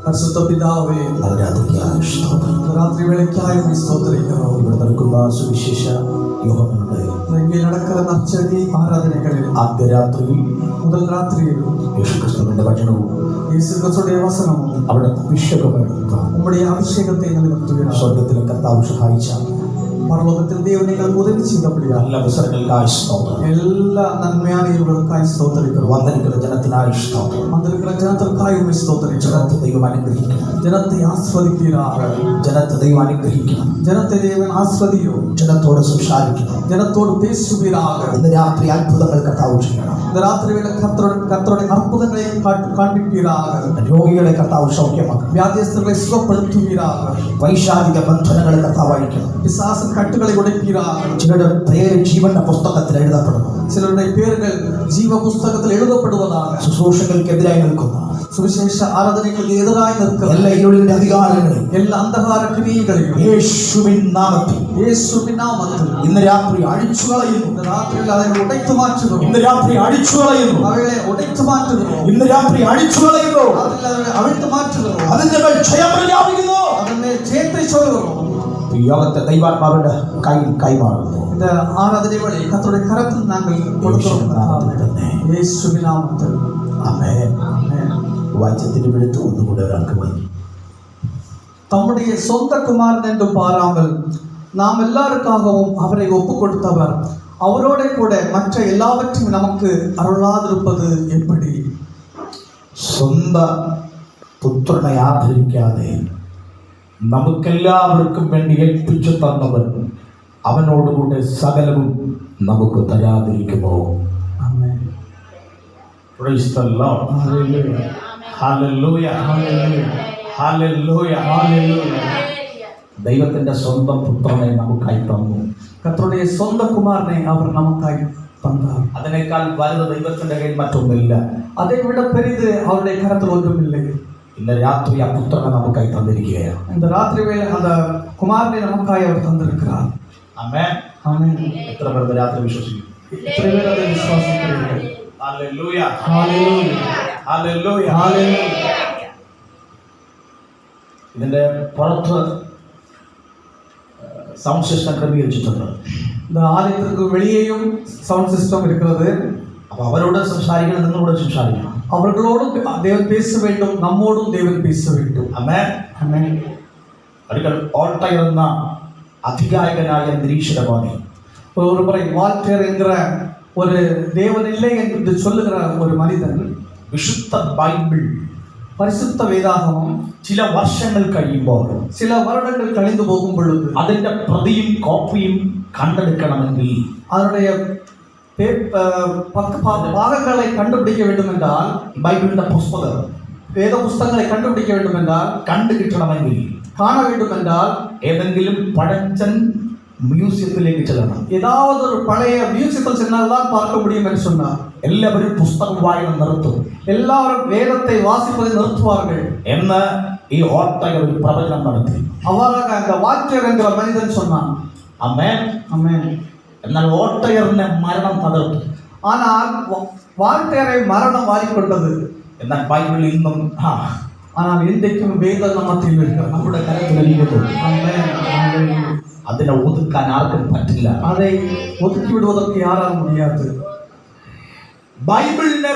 പരിശുദ്ധ പിതാവേ ராத்திரி வேளைக்காய் ஸ்தோத்திரிக்கிறோம். നടക്കുന്ന സുവിശേഷ യോഗങ്ങളുടെ இங்கே நடக்கிற நற்செய்தி ஆராதனைகளில் ആദ്യ രാത്രിയിൽ முதல் ராத்திரியில் യേശുക്രിസ്തുവിന്റെ വചനവും இயேசு கிறிஸ்துடைய வசனமும் അവിടെ അഭിഷേകമെടുത്ത உம்முடைய அபிஷேகத்தை நிலைநிறுத்துகிறார். സ്വർഗത്തിലെ കർത്താവ് സഹായിച്ച பரலோகத்தில் தேவனை நாங்கள் உதவி செய்தபடியா എല്ലാ അവസരങ്ങൾക്കായി സ്തോത്രം. எல்லா நன்மையான இவர்களுக்காய் ஸ்தோத்தரிக்கிறோம். വന്നിരിക്കുന്ന ജനത്തിനായി സ്തോത്രം. வந்திருக்கிற ஜனத்திற்காய் உம்மை ஸ்தோத்தரிக்கிறோம். ജനത്തെ ദൈവം അനുഗ്രഹിക്കണം. ஜனத்தை ஆஸ்வதிக்கிறார். ജനത്തെ ദൈവം അനുഗ്രഹിക്കണം. ஜனத்தை தேவன் ஆஸ்வதியோ. ജനത്തോട് സംസാരിക്കണം. ஜனத்தோடு பேசுவீராக. ഇന്ന് രാത്രി അത്ഭുതങ്ങൾ കർത്താവ് ചെയ്യണം. இந்த ராத்திரி வேளை கர்த்தருடைய அற்புதங்களை காண்பிப்பீராக. രോഗികളെ കർത്താവ് സൗഖ്യമാക്കണം. வியாதியஸ்தர்களை சுகப்படுத்துவீராக. വൈശാലിക ബന്ധനങ്ങളെ കർത്താവ് അഴിക്കണം. பிசாசின் கட்டுகளை உடைப்பீராக. ചിലരുടെ പേര് ജീവന്റെ പുസ്തകത്തിൽ എഴുതപ്പെടുന്നു. சிலருடைய பேர்கள் ஜீவ புஸ்தகத்தில் எழுதப்படுவதாக. ശുശ്രൂഷകൾക്കെതിരായി നിൽക്കുന്ന சுவிசேஷ ஆராதனைகளுக்கு எதிராய் நிற்கிற എല്ലാ ഇരുളിന്റെ അധികാരങ്ങളെയും எல்லா അന്ധകാര ക്രിയകളെയും യേശുവിൻ നാമത്തിൽ യേശുവിൻ നാമത്തിൽ ഇന്ന് രാത്രി അഴിച്ചു കളയുന്നു. இந்த ராத்திரியில் அதை உடைத்து மாற்றுகிறோம். ഇന്ന് രാത്രി അഴിച്ചു കളയുന്നു. அவைகளை உடைத்து மாற்றுகிறோம். ഇന്ന് രാത്രി അഴിച്ചു കളയുന്നു. ராத்திரியில் அதை அவிழ்த்து மாற்றுகிறோம். അതിന്റെ മേൽ ജയം പ്രഖ്യാപിക്കുന്നു. அதன் மேல் ஜெயத்தை சொல்கிறோம். ഈ യോഗത്തെ ദൈവാത്മാവിന്റെ കയ്യിൽ കൈമാറുന്നു. இந்த ஆராதனை வழி கர்த்தருடைய கரத்தில் நாங்கள் கொடுக்கிறோம். യേശുവിൻ നാമത്തിൽ ആമേൻ. വാക്യത്തിന് വിടുത്ത് ഒന്നുകൂടെ ഒരാൾക്ക് വന്നു. தம்முடைய சொந்த குமாரன் என்று பாராமல் நாம் எல்லாருக்காகவும் அவரை ஒப்பு கொடுத்தவர் அவரோட கூட மற்ற எல்லாவற்றையும் நமக்கு அருளாதிருப்பது எப்படி? സ്വന്തം പുത്രനെ ആദരിക്കാതെ നമുക്കെല്ലാവർക്കും വേണ്ടി ഏൽപ്പിച്ചു തന്നവൻ അവനോടുകൂടെ സകലവും നമുക്ക് തരാതിരിക്കുമോ? ആമേൻ. Praise the Lord. Hallelujah. Hallelujah. Hallelujah. Hallelujah. Hallelujah. ദൈവത്തിന്റെ സ്വന്തം പുത്രനെ നമുക്കായി തന്നു. കർത്തരുடைய சொந்த குமாரனை அவர் நமக்காய் தந்தார். അതിനേക്കാൾ വലുത് ദൈവത്തിന്റെ കയ്യിൽ മറ്റൊന്നില്ല. அதை விட பெரிது அவருடைய கரத்தில் ஒன்றுமில்லை. ഇന്ന് രാത്രി ആ പുത്രനെ നമുക്കായി തന്നിരിക്കുകയാണ്. இந்த ராத்திரி வேளை அந்த குமாரனை நமக்காய் அவர் தந்திருக்கிறார். ആമേൻ. ஆமென். എത്ര പേർ രാത്രി വിശ്വസിക്കും? எத்தனை பேர் அதை விசுவாசிக்கிறீர்கள்? Hallelujah. Hallelujah. Hallelujah. Hallelujah. ഇതിന്റെ പുറത്ത് സൗണ്ട് സിസ്റ്റം ക്രമീകരിച്ചിട്ടുണ്ട്. இந்த ஆலயத்திற்கு வெளியேயும் சவுண்ட் சிஸ்டம் இருக்கிறது. അപ്പൊ അവരോട് സംസാരിക്കണം, നിങ്ങളോട് സംസാരിക്കണം. அவர்களோடும் தேவன் பேச வேண்டும், நம்மோடும் தேவன் பேச வேண்டும். ആമേൻ. ആമേൻ. ഒരിക്കൽ ഓൾട്ടയർ എന്ന അധികായകനായ നിരീശ്വരവാദി ஒரு முறை வால்டேர் என்கிற ஒரு தேவன் இல்லை என்று சொல்லுகிற ஒரு மனிதன் വിശുദ്ധ ബൈബിൾ பரிசுத்த வேதாகமம் ചില വർഷങ്ങൾ കഴിയുമ്പോൾ சில வருடங்கள் கழிந்து போகும் பொழுது അതിന്റെ പ്രതിയും കോപ്പിയും കണ്ടെടുക്കണമെങ്കിൽ அதனுடைய பாகங்களை கண்டுபிடிக்க வேண்டும் என்றால் ബൈബിളിന്റെ പുസ്തകം வேத புஸ்தகங்களை கண்டுபிடிக்க வேண்டும் என்றால் കണ്ടു കിട്ടണമെങ്കിൽ காண வேண்டும் என்றால் ഏതെങ്കിലും പഴഞ്ചൻ മ്യൂസിയത്തിലേക്ക് ചെല്ലണം. ஏதாவது ஒரு பழைய மியூசியத்தில் சென்றால்தான் பார்க்க முடியும் என்று சொன்னார். എല്ലാവരും പുസ്തകം വായന നിർത്തും. எல்லாரும் வேதத்தை வாசிப்பதை நிறுத்துவார்கள் എന്ന് ഈ ഓൾട്ടയർ ഒരു പ്രവചനം നടത്തി. அவ்வாறாக அந்த வால்டேர் என்கிற மனிதன் சொன்னான். ആമേൻ. ஆமென். എന്നാൽ ഓൾട്ടയറിനെ മരണം തകർത്തു. ஆனால் வால்டேரை மரணம் வாரிக்கொண்டது. എന്നാൽ ബൈബിൾ ഇന്നും ஆனால் இன்றைக்கும் வேதம் நம்மத்தில் இருக்கிறது. നമ്മുടെ കരത്തിലിരിക്കുന്നു. ஆமென். ஆமென். അതിനെ ഒതുക്കാൻ ആർക്കും പറ്റില്ല. அதை ஒதுக்கி விடுவதற்கு யாராலும் முடியாது. ബൈബിളിനെ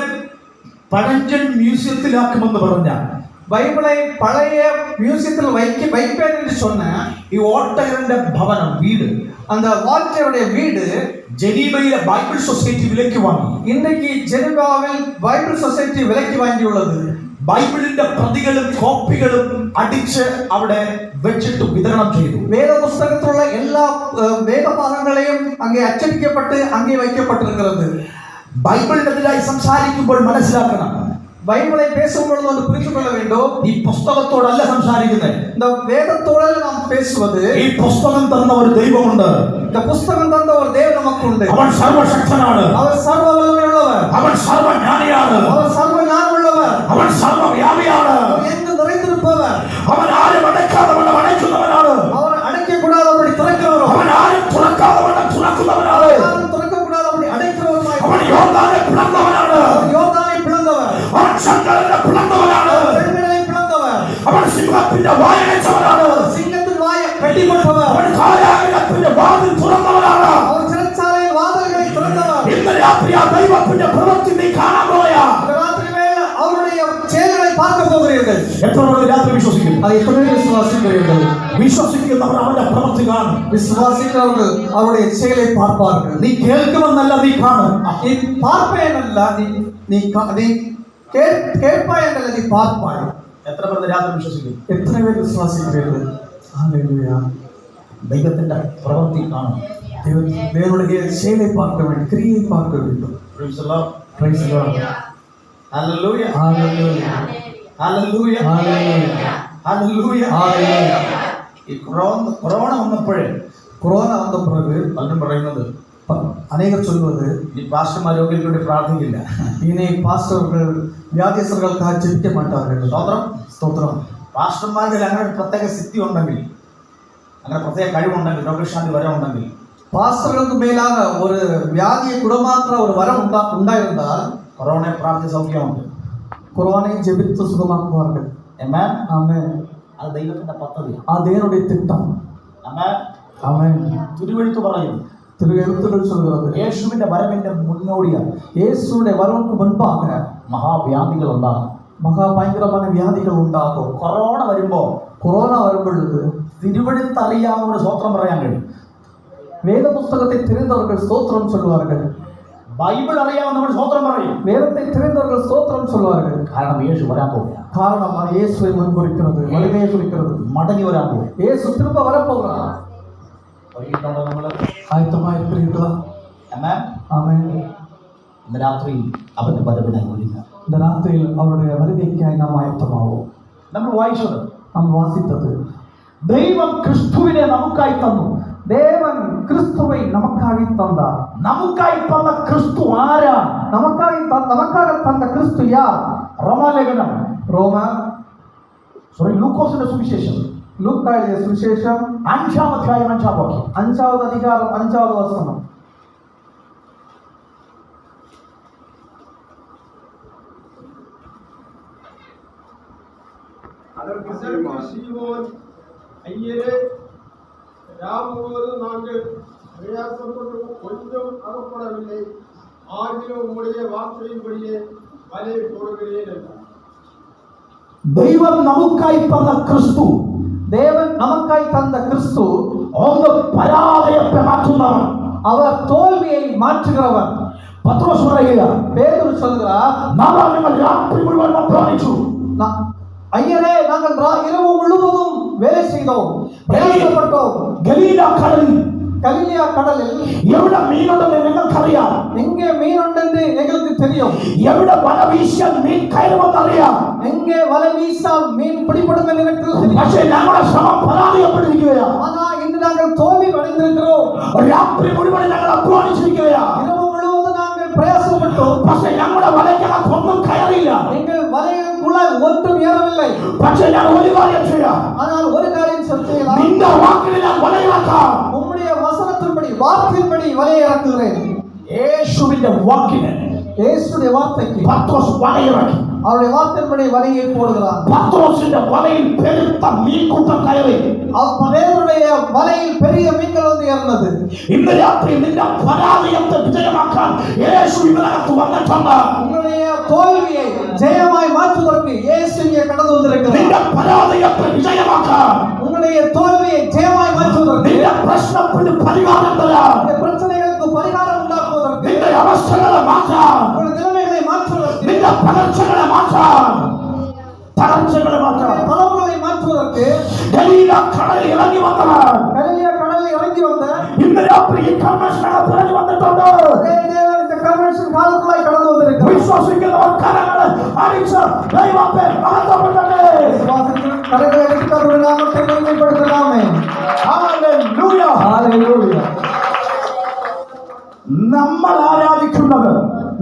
പഴഞ്ചൻ മ്യൂസിയത്തിലാക്കുമെന്ന് പറഞ്ഞാൽ பைபிளை பழைய மியூசியத்தில் வைப்பேன் என்று சொன்ன ഈ ഓൾട്ടയറിന്റെ ഭവനം വീട് அந்த வால்டேருடைய வீடு ജനീവയിലെ ബൈബിൾ സൊസൈറ്റി വിലയ്ക്ക് വാങ്ങി. இன்றைக்கு ஜெனீவாவில் பைபிள் சொசைட்டி விலைக்கு வாங்கியுள்ளது. ബൈബിളിന്റെ പ്രതികളും കോപ്പികളും അടിച്ച് അവിടെ വെച്ചിട്ട് വിതരണം ചെയ്തു. வேத புஸ்தகத்திலுள்ள எல்லா வேத பாகங்களையும் அங்கே அச்சடிக்கப்பட்டு அங்கே வைக்கப்பட்டிருக்கிறது. ബൈബിളിനെതിരായി സംസാരിക്കുമ്പോൾ മനസ്സിലാക്കണം, பைபிளை பேசும்பொழுது ஒன்று புரிந்து கொள்ள வேண்டும். ഈ പുസ്തകത്തോടല്ല സംസാരിക്കുന്നത്. இந்த வேதத்தோடு நாம் பேசுவது, ഈ പുസ്തകം തന്ന ഒരു ദൈവമുണ്ട്. இந்த புஸ்தகம் தந்த ஒரு தேவன் நமக்கு உண்டு. അവൻ സർവശക്തനാണ്. அவர் சர்வ வல்லமையுள்ளவர். അവൻ സർവജ്ഞാനിയാണ്. அவர் சர்வ ஞானமுள்ளவர். അവൻ സർവവ്യാപിയാണ്. அவர் எங்கு நிறைந்திருப்பவர். അവൻ ആരും അടയ്ക്കാതവണ്ണം അടയ്ക്കുന്നവനാണ്. அவர் அடைக்க கூடாதபடி திறக்கிறவரும். അവൻ ആരും തുറക്കാതവണ്ണം തുറക്കുന്നവനാണ്. யாரும் திறக்க கூடாதபடி அடைக்கிறவருமாய். അവൻ യോർദാനെ പിളർന്നവനാണ്. அவர் யோர்தானை பிளந்தவர். അവൻ ചെങ്കടലിനെ പിളർന്നവനാണ്. பெருங்கடலை பிளந்தவர். അവൻ സിംഹത്തിന്റെ വായ അടച്ചവനാണ്. சிங்கத்தின் வாயை கட்டிப்பட்டவர். അവൻ കാരാഗ്രഹത്തിന്റെ എത്ര പേർ രാത്രി വിശ്വസിക്കുന്നു? அதை எத்தனை பேர் விசுவாசிக்கிறீர்கள்? വിശ്വസിക്കുന്നവർ അവന്റെ പ്രവൃത്തി കാണും. விசுவாசிக்கிறவர்கள் அவருடைய செயலை பார்ப்பார்கள். നീ കേൾക്കുമെന്നല്ല, നീ കാണും. நீ பார்ப்பேன் എന്നല്ല, നീ കേൾപ്പാய் എന്നല്ല, നീ பார்ப்பாய். എത്ര പേർ രാത്രി വിശ്വസിക്കുന്നു? എത്ര പേർ വിശ്വാസിக்கிறீர்கள்? ഹല്ലേലൂയ. ദൈവത്തിന്റെ പ്രവൃത്തി കാണും. தேவனுடைய செயலை பார்க்க வேண்டும், கிரியை பார்க்க வேண்டும். Praise the Lord. Praise the Lord. Hallelujah. Hallelujah. Hallelujah. Hallelujah. Hallelujah. Hallelujah. ഈ കൊറോണ വന്നപ്പോഴേ കൊറോണ വന്ന പിറகு പലരും പറയുന്നത്, അനേകർ ചൊല്ലുന്നത്, ഈ പാസ്റ്റർമാർ രോഗികൾക്ക് വേണ്ടി പ്രാർത്ഥിക്കില്ല. ഇനി പാസ്റ്റർകൾ വ്യാധിയസ്ഥർക്കായി ജപിക്ക മാട്ടാர்கள். സ്തോത്രം. സ്തോത്രം. പാസ്റ്റർമാർക്ക് അങ്ങനെ ഒരു പ്രത്യേക സിദ്ധി ഉണ്ടെങ്കിൽ, അങ്ങനെ പ്രത്യേക കഴിവുണ്ടെങ്കിൽ, രോഗശാന്തി വരം ഉണ്ടെങ്കിൽ, പാസ്റ്ററുകൾക്ക് മേലാക ഒരു വ്യാധിയെ കുണമാത്ര ഒരു വരം ഉണ്ടായിരുന്നാൽ കൊറോണയെ പ്രാർത്ഥി സൗഖ്യമുണ്ട്. കൊറോണയെ ജപിത്ത് സുഖമാക്കുവാர்கள். Amen. ആമേൻ. അത് ദൈവത്തിന്റെ പദ്ധതിയാണ്. ആ ദേവനുடைய திட்டம். Amen. ആമേൻ. തിരുവെഴുത്ത് പറയുന്നു, തിരുവെഴുത്തുകൾ ചൊല്ലുന്നത് യേശുവിന്റെ വരവിന്റെ മുന്നോടിയാണ്. യേശുവിന്റെ വരവുക്ക് മുൻപാக മഹാവ്യാധികൾ ഉണ്ടാകും. മഹാഭയങ്കരമായ വ്യാധികൾ ഉണ്ടാകും. കൊറോണ വരുമ്പോ, കൊറോണ വരുമ്പൊഴുത് തിരുവെഴുത്ത് അറിയാവുന്ന സ്തോത്രം പറയാൻ കഴിയും. വേദപുസ്തകത്തെ தெரிந்தவர்கள் ஸ்தோத்திரம் சொல்வார்கள். ബൈബിൾ അറിയാവുന്നവർ സ്തോത്രം പറയും. വേദത്തെ தெரிந்தவர்கள் സ്തോത്രം சொல்வார்கள். കാരണം യേശു വരാൻ പോവുകയാണ്. കാരണം യേശുவை മുൻകുറിക്കുന്നത്, വലുതയെ കുറിക്കുന്നത്. മടങ്ങി വരാൻ പോകും. യേശു திரும்ப வரப்போகிறார். ഒരുങ്ങിയിട്ടുണ്ടോ നമ്മൾ? ആയത്തമായിരിக்கிறீர்களா? Amen. ആമേൻ. ഇന്ന് രാത്രി അവന്റെ വരവിനായി ഒരുങ്ങുക. இந்த ராத்திரியில் அவருடைய வருகைக்காய் நாம் ஆயத்தமாவோம். നമ്മൾ വായിച്ചത്, നാം വാസിത്തത്, ദൈവം ക്രിസ്തുവിനെ നമുക്കായി തന്നു. ദേവൻ ക്രിസ്തുവെ നമുക്കായി തന്നാർ. നമുക്കായി തന്ന ക്രിസ്തു ആരാണ്? നമുക്കാக തന്ന ക്രിസ്തു യാർ? റോമാലേഖനം, ലൂക്കോസിന്റെ സുവിശേഷം, ലൂക്കായുടെ സുവിശേഷം 5-ാം അധ്യായം 5-ാം വാക്യം, 5-ാമത് അധികാരം 5-ാമത് വചനം. அதற்கு சீமோன், ஐயரே, முழுவதும் நாங்கள் பிரயாசப்பட்டு கொஞ்சம் அகப்படவில்லை, ஆகிலும் உம்முடைய வார்த்தையின்படியே வலையை போடுகிறேன் என்றார். ദൈവം നമുക്കായി തന്ന ക്രിസ്തു, ദേവൻ നമുക്കായി തന്ന ക്രിസ്തു ഒന്ന് പരാജയത്തെ മാറ്റുന്നവൻ, അവർ തോൽവിயை മാറ്റുகிறവൻ. പത്രോസ് പറയുക, പേതുരു சொல்கிறார், ഞങ്ങൾ രാത്രി മുഴുവൻ അധ്വാനിച്ചു. ஐயரே, நாங்கள் இரவு முழுவதும் வேலை செய்தோம், பிரயாசப்பட்டோம். ഗലീല കടലിൽ, கலிலியா கடலில் എവിടെ മീനുണ്ടെന്ന് നിങ്ങൾക്കറിയാം. எங்கே மீன் உണ്ടെന്ന് எங்களுக்கு தெரியும். എവിടെ വല വീശാൻ മീൻ കയറുമെന്നറിയാം. எங்கே வலை வீசால் மீன் பிடிபடும் என்று எனக்கு தெரியும். പക്ഷേ ഞങ്ങളുടെ ശ്രമം പരാജയപ്പെട്ടിരിക്കുകയാണ്. ஆனா இன்று நாங்கள் தோல்வி அடைந்திருக்கிறோம். രാത്രി മുഴുവൻ ഞങ്ങൾ അധ്വാനിച്ചിരിക്കുകയാണ്. இரவு முழுவதும் நாங்கள் பிரயாசப்பட்டோம். പക്ഷേ ഞങ്ങളുടെ വലയ്ക്കകത്തൊന്നും കയറിയില്ല. எங்கள் வலைகளுக்குள்ள ஒன்றும் ஏறவில்லை. പക്ഷേ ഞാൻ ഒരു കാര്യം ചെയ്യാം. ஆனால் ஒரு காரியம் செய்யலாம். നിന്റെ വാക്കിൽ ഞാൻ വലയിറക്കാം. உம்முடைய வசனத்தின்படி, வார்த்தையின்படி வலையை இறக்குகிறேன். യേശുവിന്റെ വാക്കിന്, இயேசுடைய வார்த்தைக்கு പത്രോസ് വലയിറക്കി. அவருடைய வார்த்தையின்படி வலையை போடுகிறார். പത്രോസിന്റെ വലയിൽ പെരുത്ത മീൻകൂട്ടം കയറി. பேருடைய வலையில் பெரிய மீன்கள் வந்து ஏறினது. ഇന്ന് രാത്രി നിന്റെ പരാജയത്തെ വിജയമാക്കാൻ യേശു ഇതിനകത്ത് വന്നിട്ടുണ്ട്. உங்களுடைய தோல்வியை ஜெயமாய் மாற்றுவதற்கு இயேசு இங்கே கடந்து வந்திருக்கிறார். നിന്റെ പരാജയത്തെ വിജയമാക്കാൻ, உங்களுடைய தோல்வியை ஜெயமாய் மாற்றுவதற்கு, നിന്റെ പ്രശ്നത്തിന് പരിഹാരം തരാൻ, இந்த பிரச்சனைகளுக்கு பரிகாரம் உண்டாக்குவதற்கு, നിന്റെ അവസ്ഥകളെ മാറ്റാൻ, உங்களுடைய நிலைமைகளை மாற்றுவதற்கு, നിന്റെ പകർച്ചകളെ മാറ്റാൻ, തകർച്ചകളെ മാറ്റാൻ தளர்வுகளை மாற்றுவதற்கு ഗലീല കടലിൽ ഇറങ്ങി വന്നവൻ கலிலியா கடலில் இறங்கி வந்த ഇന്ന് രാത്രി ഈ കൺവെൻഷനകത്ത് ഇറങ്ങി വന്നിട്ടുണ്ട്. அதே தேவன் இந்த கன்வென்ஷன் காலத்துக்குள்ளாய் கடந்து வந்திருக்கிறார். വിശ്വസിക്കുന്നവർ കരങ്ങളെ അടിച്ച് ദൈവത്തെ മഹത്വപ്പെടുത്തട്ടെ. விசுவாசத்தில் கரங்களை அடித்து அவருடைய நாமத்தை மகிமைப்படுத்தலாமே. ഹല്ലേലൂയ. ஹalleluya. നമ്മൾ ആരാധിക്കുന്നത്,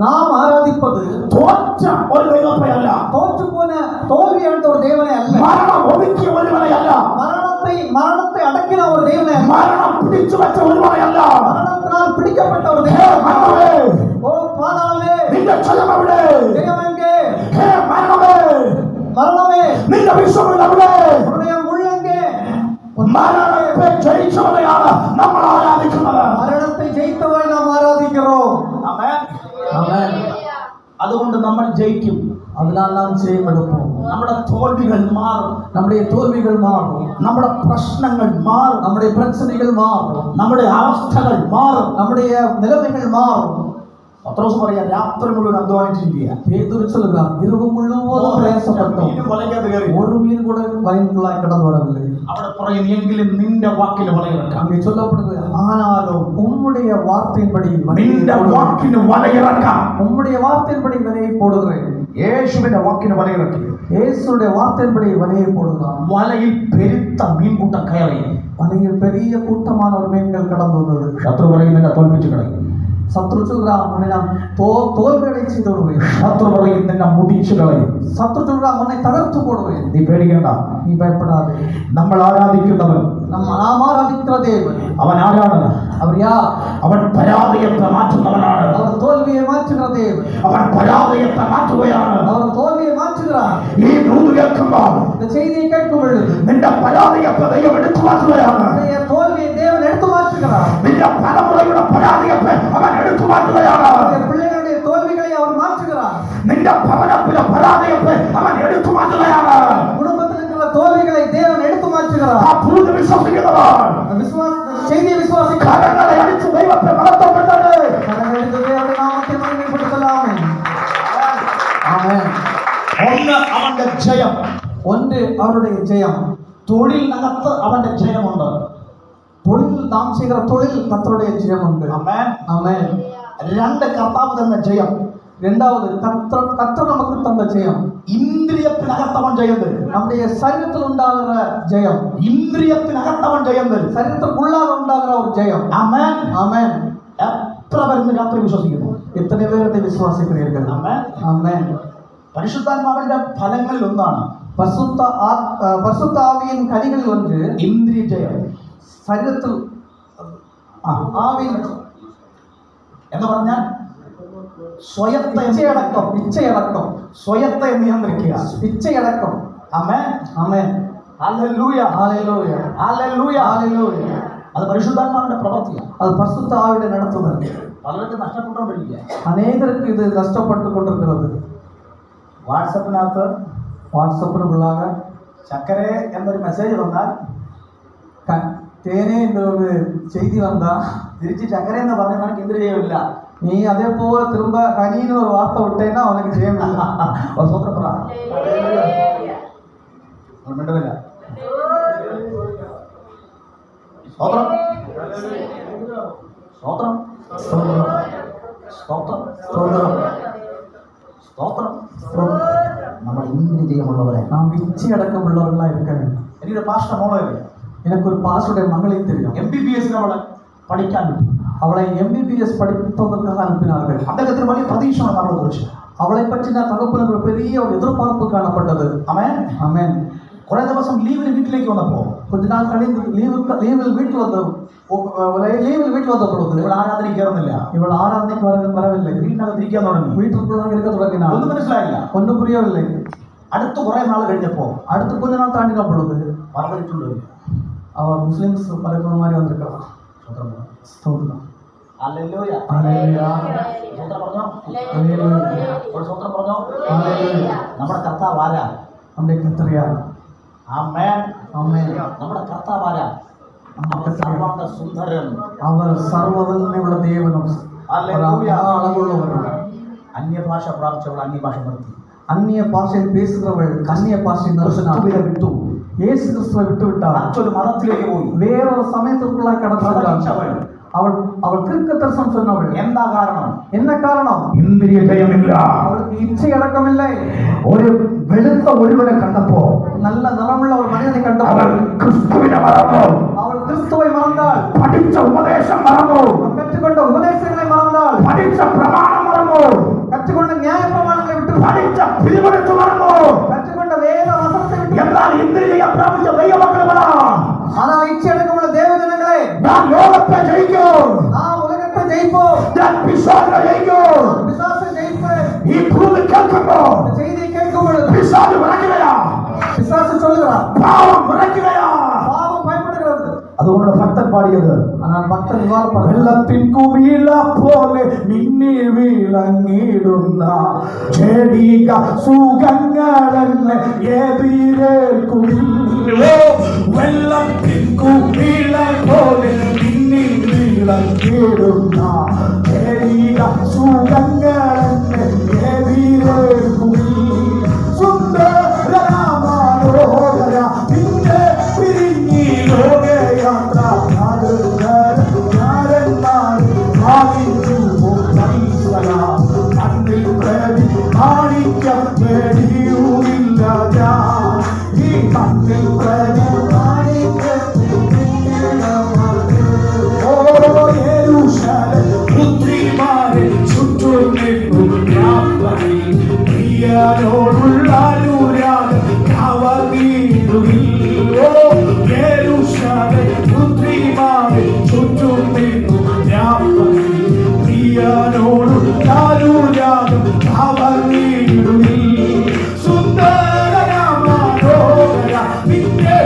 நாம் ആരാധിப்பது തോറ്റ ഒരു ദൈവത്തെയല്ല, தோற்று போன தோல்வி அடைந்த ஒரு தேவனை அல்ல, മരണം ഒതുക്കിയ ഒരുവനെയല്ല, மரணத்தை அடக்கின ஒரு தேவனை அல்ல, മരണം പിടിച്ചു വെച്ച ഒരുവനെയല്ല. மரணத்தினால் பிடிக்கப்பட்ட ஒரு ഹേ தேவனை. മരണമേ, ஓ பாதாளமே, നിന്റെ ജയം എവിടെ? ஜெயம் எங்கே? ഹേ മരണമേ, மரணமே, നിന്റെ വിശ്വം എവിടെ? உன்னுடைய முள்ளங்கே. മരണത്തെ ജയിച്ചവനെയാണ് നമ്മൾ ആരാധിക്കുന്നത്. மரணத்தை ஜெயித்தவரை நாம் ஆராதிக்கிறோம். ആമേൻ. ஆமென். അതുകൊണ്ട് നമ്മൾ ജയിക്കും. அதனால் நாம் ஜெயம் எடுப்போம். നമ്മുടെ തോൽവികൾ മാറും, நம்முடைய தோல்விகள் மாறும், നമ്മുടെ പ്രശ്നങ്ങൾ മാറും, நம்முடைய பிரச்சனைகள் மாறும், നമ്മുടെ അവസ്ഥകൾ മാറും. நம்முடைய நிலைமைகள் மாறும். പത്രോസ് പറയാ രാത്രി മുഴുവൻ അധ്വാനിച്ചിരിക്കുക, பேதுரு சொல்லுகிறார் இரவு முழுவதும் பிரயாசப்பட்டோம், വലയ്ക്കാതെ കയറി. ஒரு மீன் கூட வயலுக்குள்ளாய் கடந்து வரவில்லை. അവിടെ പറയുന്നു എങ്കിലും നിന്റെ വാക്കിന് വലയിറക്കാം, அங்கே சொல்லப்படுகிறது ஆனாலும் உம்முடைய வார்த்தையின்படி നിന്റെ വാക്കിന് വലയിറക്കാം. உம்முடைய வார்த்தையின்படி விலையை போடுகிறேன். യേശുവിന്റെ വാക്കിന് വലയിറക്കി. இயேசுடைய வார்த்தையின்படி விலையை போடுகிறான். വലയിൽ പെരുത്ത മീൻകൂട്ടം കയറി. வலையில் பெரிய கூட்டமான ஒரு மீன்கள் கடந்து வந்தது. ശത്രു പറയും നിന്നെ തോൽപ്പിച്ചു കളയും, சத்ரு சொல்றான் உன்னை நான் தோல்வியடை செய்து விடுவேன். ശത്രു പറയും നിന്നെ മുടിച്ചു കളയും. சத்ரு சொல்றான் உன்னை தகர்த்து போடுவேன். നീ പേടിക്കണ്ട, நீ பயப்படாதே. നമ്മൾ ആരാധിക്കുന്നവൻ, நாம் ஆராதிக்கிற தேவன் അവൻ ആരാണ്? அவர் யார்? അവൻ പരാജയത്തെ മാറ്റുന്നവനാണ്. அவர் தோல்வியை மாற்றுகிற தேவன். അവൻ പരാജയത്തെ മാറ്റുകയാണ്. அவர் தோல்வியை மாற்றுகிறார். ഈ ദൂത് കേൾക്കുമ്പോൾ இந்த செய்தியை கேட்கும் பொழுது നിന്റെ പരാജയത്തെ ദൈവം എടുത്തു മാറ്റുകയാണ്. உன்னுடைய தோல்வியை தேவன் எடுத்து மாற்றுகிறார். നിന്റെ തലമുറയുടെ പരാജയത്തെ അവൻ എടുത്തു മാറ്റുകയാണ്. உன்னுடைய பிள்ளைகளுடைய தோல்விகளை அவர் மாற்றுகிறார். നിന്റെ ഭവനത്തിലെ പരാജയത്തെ അവൻ എടുത്തു മാറ്റുകയാണ്. குடும்பத்தில் இருக்கிற தோல்விகளை தேவன் எடுத்து மாற்றுகிறார். ആ ദൂത് വിശ്വസിക്കുന്നവർ செய்தியை விசுவாசிக்க കരങ്ങളെ അടിച്ച് ദൈവത്തെ മഹത്വപ്പെടുത്തട്ടെ. தேவனுடைய நாமத்தை மகிமைப்படுத்தலாமே. ஆமென். ഒന്ന് അവന്റെ ജയം, ஒன்று அவருடைய ஜெயம். തൊഴിലിനകത്ത് അവന്റെ ജയമുണ്ട്. தொழில் நாம் செய்கிற தொழில் கர்த்தருடைய ஜெயம் உண்டு. ആമേൻ. ஆமென். രണ്ട് കർത്താവ് തന്ന ജയം. இரண்டாவது கர்த்தர் நமக்கு தந்த ஜெயம். ഇന്ദ്രിയത്തിനകത്തവൻ ജയം തരും. நம்முடைய சரீரத்தில் உண்டாகிற ஜெயம், ഇന്ദ്രിയത്തിനകത്തവൻ ജയം തരും. சரீரத்துக்குள்ளாக உண்டாகிற ஒரு ஜெயம். ആമേൻ. ஆமென். എത്ര പേര് രാത്രി വിശ്വസിക്കുന്നു? எத்தனை பேர் இதை விசுவாசிக்கிறீர்கள்? ആമേൻ. ஆமென். പരിശുദ്ധാത്മാവിന്റെ ഫലങ്ങളിൽ ഒന്നാണ് பரிசுத்த ஆவியின் கனிகளில் ஒன்று ഇന്ദ്രിയ ജയം. சரீரத்தில் ஆவியின் എന്ന് പറഞ്ഞാൽ സ്വയത്തെ ഇച്ഛയടക്കം സ്വയത്തെ നിയന്ത്രിക്കുക. ഇച്ഛയടക്കം. ആമേൻ. ആമേൻ. ഹല്ലേലൂയ. ഹല്ലേലൂയ. ഹല്ലേലൂയ. ഹല്ലേലൂയ. അത് പരിശുദ്ധാത്മാവിന്റെ പ്രവൃത്തിയാണ്. അത് പരിശുദ്ധ ആവിയുടെ നടത്തുന്നത്. പലർക്കും നഷ്ടപ്പെട്ടുകൊണ്ടിരിക്കുക. അനേകർക്ക് ഇത് കഷ്ടപ്പെട്ടു കൊണ്ടിരിക്കുന്നത്. വാട്സപ്പിനകത്ത് വാട്സപ്പിനുള്ളാക ചക്കര എന്നൊരു മെസ്സേജ് വന്നാൽ തേനെ എന്നൊരു ചെയ്തി വന്നാ തിരിച്ച് ചക്കര എന്ന് പറഞ്ഞാൽ എനിക്ക് എന്ത് ചെയ്യില്ല. നീ അതേപോലെ തിരുമ്പ കനീന്ന് ഒരു വാർത്ത വിട്ടേനാ അവനക്ക് ചെയ്യുന്നില്ല. സ്വതന്ത്രപ്ര മിണ്ടുന്നില്ല. സ്തോത്രം സ്തോത്രം സ്തോത്രം സ്തോത്രം സ്തോത്രം. നമ്മൾ ഇന്ദ്രിയമുള്ളവരെ നാം ഇച്ഛയടക്കമുള്ളവர்களாக இருக்க வேண்டும். എനിക്കൊരു പാസ്റ്റർ മോളല്ലേ, எனக்கொரு பாஸ்டருடைய மகளை தெரியும். MBBS അവളെ പഠിക്കാൻ വിട്ടു. அவளை MBBS படிப்பதற்காக அனுப்பினார்கள். അദ്ദേഹത്തിന് വലിയ പ്രതീക്ഷയാണ് അവളെ കുറിച്ച്. அவளை பற்றின தகப்பனுக்கு ஒரு பெரிய ஒரு எதிர்பார்ப்பு காணப்பட்டது. ആമേൻ. ஆமென். കുറെ ദിവസം ലീവിന് വീട്ടിലേക്ക് വന്നപ്പോൾ கொஞ்ச நாள் கழிந்து லீவில் வீட்டில் வந்த பொழுது ഇവിടെ ആരാധന കയറുന്നില്ല. இவள் ஆராதனைக்கு வரவில்லை. വീട്ടിനകത്ത് ഇരിക്കാൻ തുടങ്ങി. வீட்டுக்குள்ளாக இருக்க தொடங்கினாள். ഒന്നും മനസ്സിലായില്ല. ஒன்றும் புரியவில்லை. അടുത്ത് കുറെ നാൾ കഴിഞ്ഞപ്പോ அடுத்து கொஞ்ச நாள் தாண்டின பொழுது പറഞ്ഞിട്ടുണ്ട് அவள் முஸ்லிம்ஸ் பறக்கிற மாதிரி வந்திருக்கலாம். ஸ்தோத்திரம். ഹല്ലേലൂയ. ഹല്ലേലൂയ. സ്വതന്ത്രം പറഞ്ഞോ. ഹല്ലേലൂയ. ഒരു സ്വതന്ത്രം പറഞ്ഞോ. ഹല്ലേലൂയ. നമ്മുടെ കർത്താവ് ആരാ? നമ്മുടെ കർത്താവ്. ആമേൻ. ആമേൻ. നമ്മുടെ കർത്താവ് ആരാ? സർവ്വ സുന്ദരൻ. അവർ സർവ്വവല്ലഭനുള്ള ദൈവനും ഹല്ലേലൂയ. അളവുള്ളവരും. അന്യഭാഷ പ്രാപിച്ചവൾ അന്യഭാഷ നിർത്തി. അന്യ ഭാഷയിൽ പേസുகிறവൾ അന്യ ഭാഷയിൽ നിർത്തുവിനെ വിട്ടു. യേശു ക്രിസ്തുവെ വിട്ടുവിട്ടാൽ മറ്റൊരു മതത്തിലേക്ക് പോയി. വേറൊരു സമയത്തുക്കുള്ളായി കടന്നവൾ. അവൾ ദീർഘദർശനം சொன்னவள். എന്താ കാരണം? என்ன காரணம்? ഇന്ദ്രിയ ജയമില്ല. അവൾക്ക് ഇച്ഛയടക്കമില്ലേ. ഒരു വെളുത്ത ഒരുവനെ കണ്ടപ്പോ നല്ല നിറമുള്ള ഒരു മനുഷ്യനെ കണ്ടപ്പോൾ അവൾ ക്രിസ്തുവിനെ മറന്നു. അവൾ ക്രിസ്തുവെ മറന്നാൾ. പഠിച്ച ഉപദേശം മറന്നു. കറ്റുകൊണ്ട ഉപദേശങ്ങളെ മറന്നാൾ. പഠിച്ച പ്രമാണം മറന്നു. കറ്റുകൊണ്ട ന്യായ പ്രമാണങ്ങളെ വിട്ടു. പഠിച്ച പിരിവെടുത്ത് മറന്നു. കറ്റുകൊണ്ട വേദ വസ്ത്രത്തെ വിട്ടു. എന്നാൽ ഇന്ദ്രിയ പ്രാപിച്ച ദൈവമക്കളെ ആനാ ഇച്ഛയടക്കമുള്ള ദേവജനങ്ങളെ ഞാൻ ലോകത്തെ ജയിക്കും. നാം ഉലകത്തെ ജയിപ്പോ. ഞാൻ പിശാചിനെ ജയിക്കും. പിശാചിനെ ജയിപ്പ്. ഈ ഭൂമി കേൾക്കുമ്പോ இந்த செய்தியை கேட்கும்போது പിശാച് വിറയ്ക്കുകയാ. பிசாசு சொல்லுகிறான். പാവം വിറയ്ക്കുകയാ. பாவம் பயப்படுகிறது. അത് அது உன்னோட பக்தன் பாடியது. ஆனால் பக்தன் இவ்வாறு பாடுகிறார். வெள்ளத்தின் குவில போல மின்னி விளங்கிடுന്ന ചെടിക സുഖങ്ങളെന്നെ എതിരേൽക്കുമോ. വെള്ളത്തിൻ കുവില പോലെ മിന്നി വിളങ്ങിടുന്ന ചെടിക സുഖങ്ങളെന്നെ എതിരേൽക്കുമോ. സുന്ദരമാനോഹര നിന്നെ പിരിഞ്ഞി ലോകയാത്ര മണ്ണിൽ പ്രതി കാണിക്കം പേടിയൂരില്ല ഞാൻ. ഈ മണ്ണിൽ പ്രതി പുത്രിമാരെ ചുറ്റും നിന്നു പ്രിയനോടുള്ള അനുരാഗം അവനീരുകില്ലോ. പുത്രിമാരെ ചുറ്റും നിന്നു പ്രിയനോടുള്ള അനുരാഗം അവനീരുകിൽ. സുന്ദരമാനോഹര നിന്നെ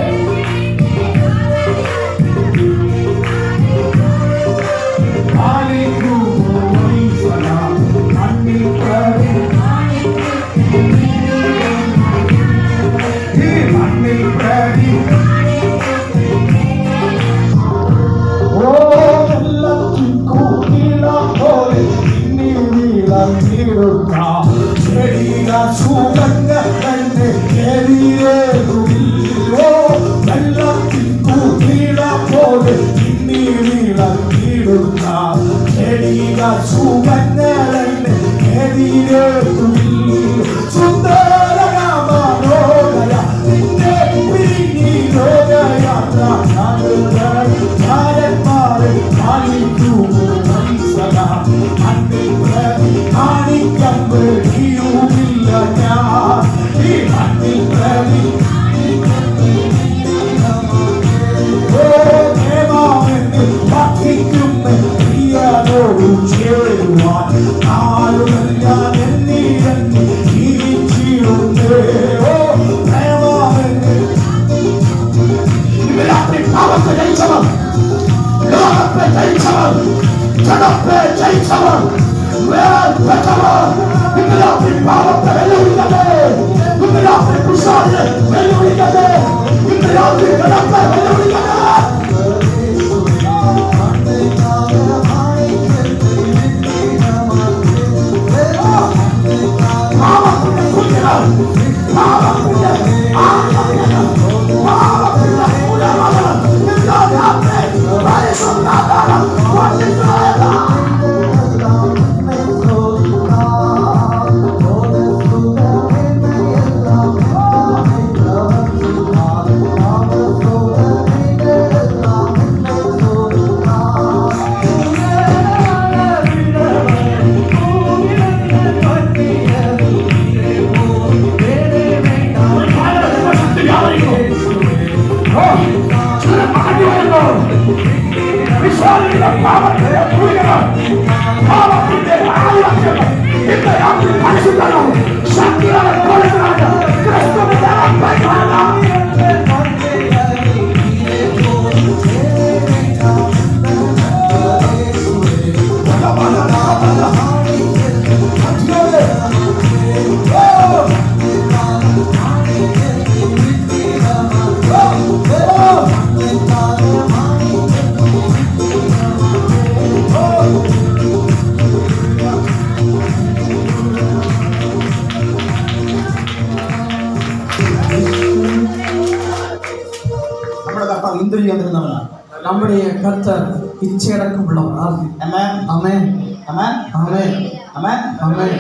நம்முடைய கர்த்தர் இச்சையடக்கம் உள்ளவர். Amen. ஆமென். Amen. ஆமென். Amen. ஆமென்.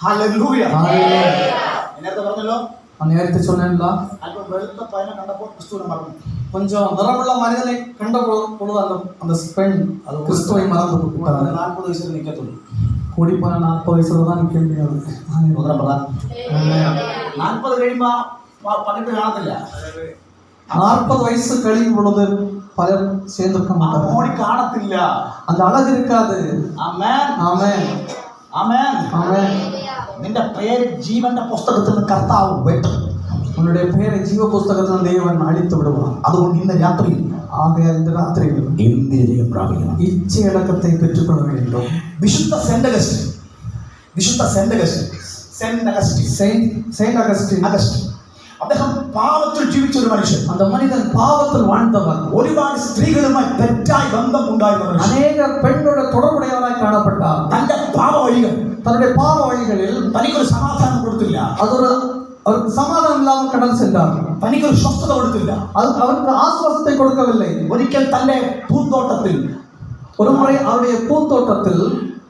Hallelujah. ஹalleluya. നേരത്തെ പറഞ്ഞല്ലോ, நான் நேரத்தை சொன்னேன்ல, അല്പം വെളുത്ത പയ്യനെ കണ്ടപ്പോൾ ക്രിസ്തുവിനെ മറന്നു. கொஞ்சம் நிறமுள்ள மனிதனை கண்ட பொழுது அந்த பெண் அது கிறிஸ்துவை மறந்து விட்டார். 40 വയസ്സിൽ നിൽക്കത്തുള്ളൂ. கூடி போன 40 വയസ്സിൽ தான் நிற்க முடியாது. 40 കഴിയുമ്പോ പകട്ട് കാണത്തില്ല. 40 வயசு கழியும் பொழுது பலர் சேர்ந்திருக்க மாட்டாங்க. മോടി കാണത്തില്ല. அந்த அழகு இருக்காது. ആമേൻ. ஆமென். ആമേൻ. ஆமென். നിന്റെ പേര് ജീവന്റെ പുസ്തകത്തിൽ നിന്ന് കർത്താവ് വെട്ടും. உன்னுடைய பெயரை ஜீவ புஸ்தகத்தில் தேவன் அழித்து விடுவார். അതുകൊണ്ട് ഇന്ന് രാത്രി ஆகையால் இந்த ராத்திரியில் എന്തിന് ജയം പ്രാപിക്കണം? ഇച്ഛയടക്കത്തെ പെற்றுക്കൊള്ള வேண்டும். വിശുദ്ധ സെന്റ് അഗസ്റ്റിൻ, സെയിന്റ് അഗസ്റ്റിൻ അദ്ദേഹം പാപത്തിൽ ജീവിച്ച ഒരു മനുഷ്യൻ. அந்த மனிதன் பாவத்தில் வாழ்ந்தவன். ഒരുപാട് സ്ത്രീകളുമായി തെറ്റായ ബന്ധം ഉണ്ടായിരുന്ന മനുഷ്യൻ. അനേക പെണ്ണോട് തുടർപുടയവനായി കാണപ്പെട്ടാർ. തന്റെ പാപ വഴികൾ, தன்னுடைய பாவ வழிகளில் തനിക്കൊരു സമാധാനം കൊടുത്തില്ല. அவருக்கு சமாதானம் இல்லாமல் கடந்து சென்றார். തനിക്കൊരു സ്വസ്ഥത കൊടുത്തില്ല. அவருக்கு ஆசுவாசத்தை கொடுக்கவில்லை. ഒരിക്കൽ തന്റെ പൂന്തോട്ടത്തിൽ, ஒரு முறை அவருடைய பூந்தோட்டத்தில்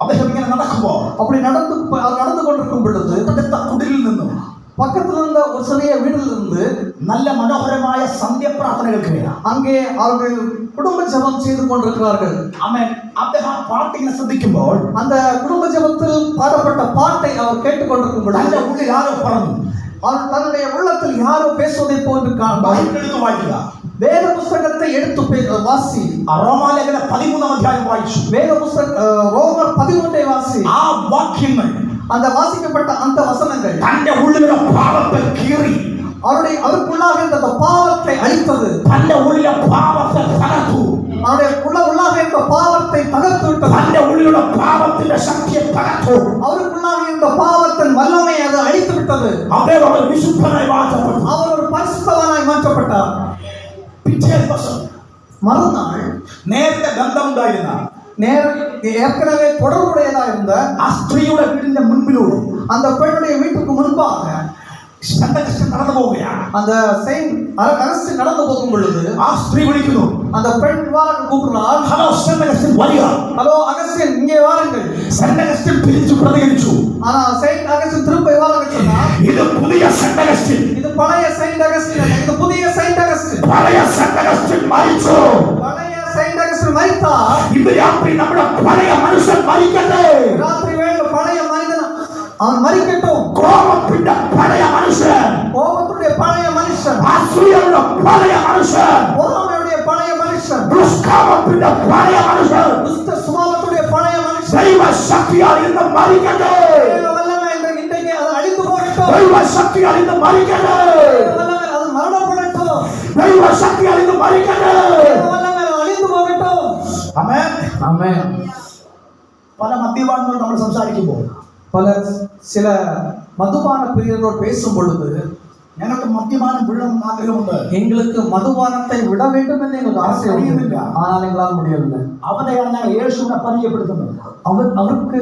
അദ്ദേഹം ഇങ്ങനെ നടക്കുമ്പോൾ, அப்படி நடந்து கொண்டிருக்கும் பொழுது തൊട്ടടുത്ത കുടിലിൽ നിന്നും பக்கத்தில் இருந்த ஒரு சிறிய வீட்டில் இருந்து നല്ല മനോഹരമായ സന്ധ്യപ്രാർത്ഥന കേൾക്കുകയാണ്. அங்கே அவர்கள் குடும்ப ஜெபம் செய்து கொண்டிருக்கிறார்கள். ആമേൻ. അദ്ദേഹം പാട്ടിനെ ശ്രദ്ധിക്കുമ്പോൾ அந்த குடும்ப ஜெபத்தில் பாடப்பட்ட பாட்டை அவர் கேட்டுக்கொண்டிருக்கும் பொழுது തന്റെ ഉള്ളിൽ ആരോ പറഞ്ഞു, அவர் தன்னுடைய உள்ளத்தில் யாரோ பேசுவதை போன்று ബൈബിൾ എടുത്ത് വായിക്കുക. வேத புஸ்தகத்தை எடுத்து வாசி. റോമാലേഖന 13 അധ്യായം വായിച്ചു. வேத புஸ்தகம் ரோமர் 13 வாசி. ആ വാക്യങ്ങൾ, அந்த வாசிக்கப்பட்ட அந்த வசனங்கள் തന്റെ ഉള്ളിലെ പാപത്തെ കീറി அவருக்குள்ளாக இருந்த பாவத்தை அழித்தது. തന്റെ ഉള്ളിലെ പാപത്തെ തകർത്തു. அவருடைய உள்ளாக இருந்த பாவத்தை தகர்த்து விட்டது. തന്റെ ഉള്ളിലുള്ള പാപത്തിന്റെ ശക്തിയെ തകർത്തു. அவருக்குள்ளாக இருந்த பாவத்தின் வல்லமையை அது அழித்து விட்டது. அவர் വിശുദ്ധനായി മാറ്റപ്പെട്ടു. அவர் ஒரு பரிசுத்தவனாய் மாற்றப்பட்டார். പിറ്റേ ദിവസം மறுநாள் നേരത്തെ ബന്ധമുണ്ടായിരുന്ന ஏற்கனவே தொடர்புடையதா இருந்த ആ സ്ത്രീയുടെ വീടിന്റെ മുൻപിലൂടെ அந்த பெண்ணுடைய வீட்டுக்கு முன்பாக നടന്നു പോവുകയാണ്. அந்த செயின்ட் அகஸ்டின் நடந்து போகும் பொழுது ആ സ്ത്രീ വിളിക്കുന്നു. அந்த பெண் வாரங்க கூப்பிடுறாள், ഹലോ സെന്റ് അഗസ്റ്റിൻ വരിക. ஹலோ அகஸ்டின் இங்கே வாருங்கள். സെന്റ് അഗസ്റ്റിൻ തിരിച്ചു പ്രതികരിച്ചു. ஆனா செயின்ட் அகஸ்டின் திரும்ப வாரங்க சொன்னா, ഇത് പുതിയ സെന്റ് അഗസ്റ്റിൻ, இது பழைய செயின்ட் அகஸ்டின் அல்ல, இது புதிய செயின்ட் அகஸ்டின். പഴയ സെന്റ് അഗസ്റ്റിൻ മരിച്ചു. பழைய செயின்ட் அகஸ்டின் மரித்தார். ഇന്ന് രാത്രി നമ്മുടെ പഴയ മനുഷ്യൻ മരിക്കട്ടെ. ராத்திரி வேளை பழைய மனிதன் அவன் மரிக்கட்டும். കോപത്തിന്റെ പഴയ മനുഷ്യൻ, கோபத்துடைய பழைய மனுஷன், അസൂയയുടെ പഴയ മനുഷ്യൻ, பொறாமையுடைய பழைய மனுஷன், ദുഷ്കാമത്തിന്റെ പഴയ മനുഷ്യൻ துஷ்ட சுபாவத்துடைய பழைய மனுஷன் ദൈവശക്തിയാൽ ഇന്ന് മരിക്കട്ടെ. வல்லமை இன்றைக்கு அது அழிந்து போகட்டும். ദൈവശക്തിയാൽ ഇന്ന് മരിക്കട്ടെ. வல்லமை அது மரணப்படட்டும். ദൈവശക്തിയാൽ ഇന്ന് മരിക്കട്ടെ. வல்லமை அது அழிந்து போகட்டும். ആമേൻ. ஆமென். പല മദ്യപാനങ്ങളോട് നമ്മൾ സംസാരിക്കുമ്പോൾ, சில மதுபான பிரியர்களோடு பேசும் பொழுது ഞങ്ങൾക്ക് മദ്യപാനം വിടണമെന്ന് ആഗ്രഹമുണ്ട്. எங்களுக்கு மதுபானத்தை விட வேண்டும் என்று எங்களுக்கு ஆசை உண்டு. ஆனால் எங்களால் முடியவில்லை. അവരെയാണ് ഞങ്ങൾ യേശുവിനെ പരിചയപ്പെടുത്തുന്നത്.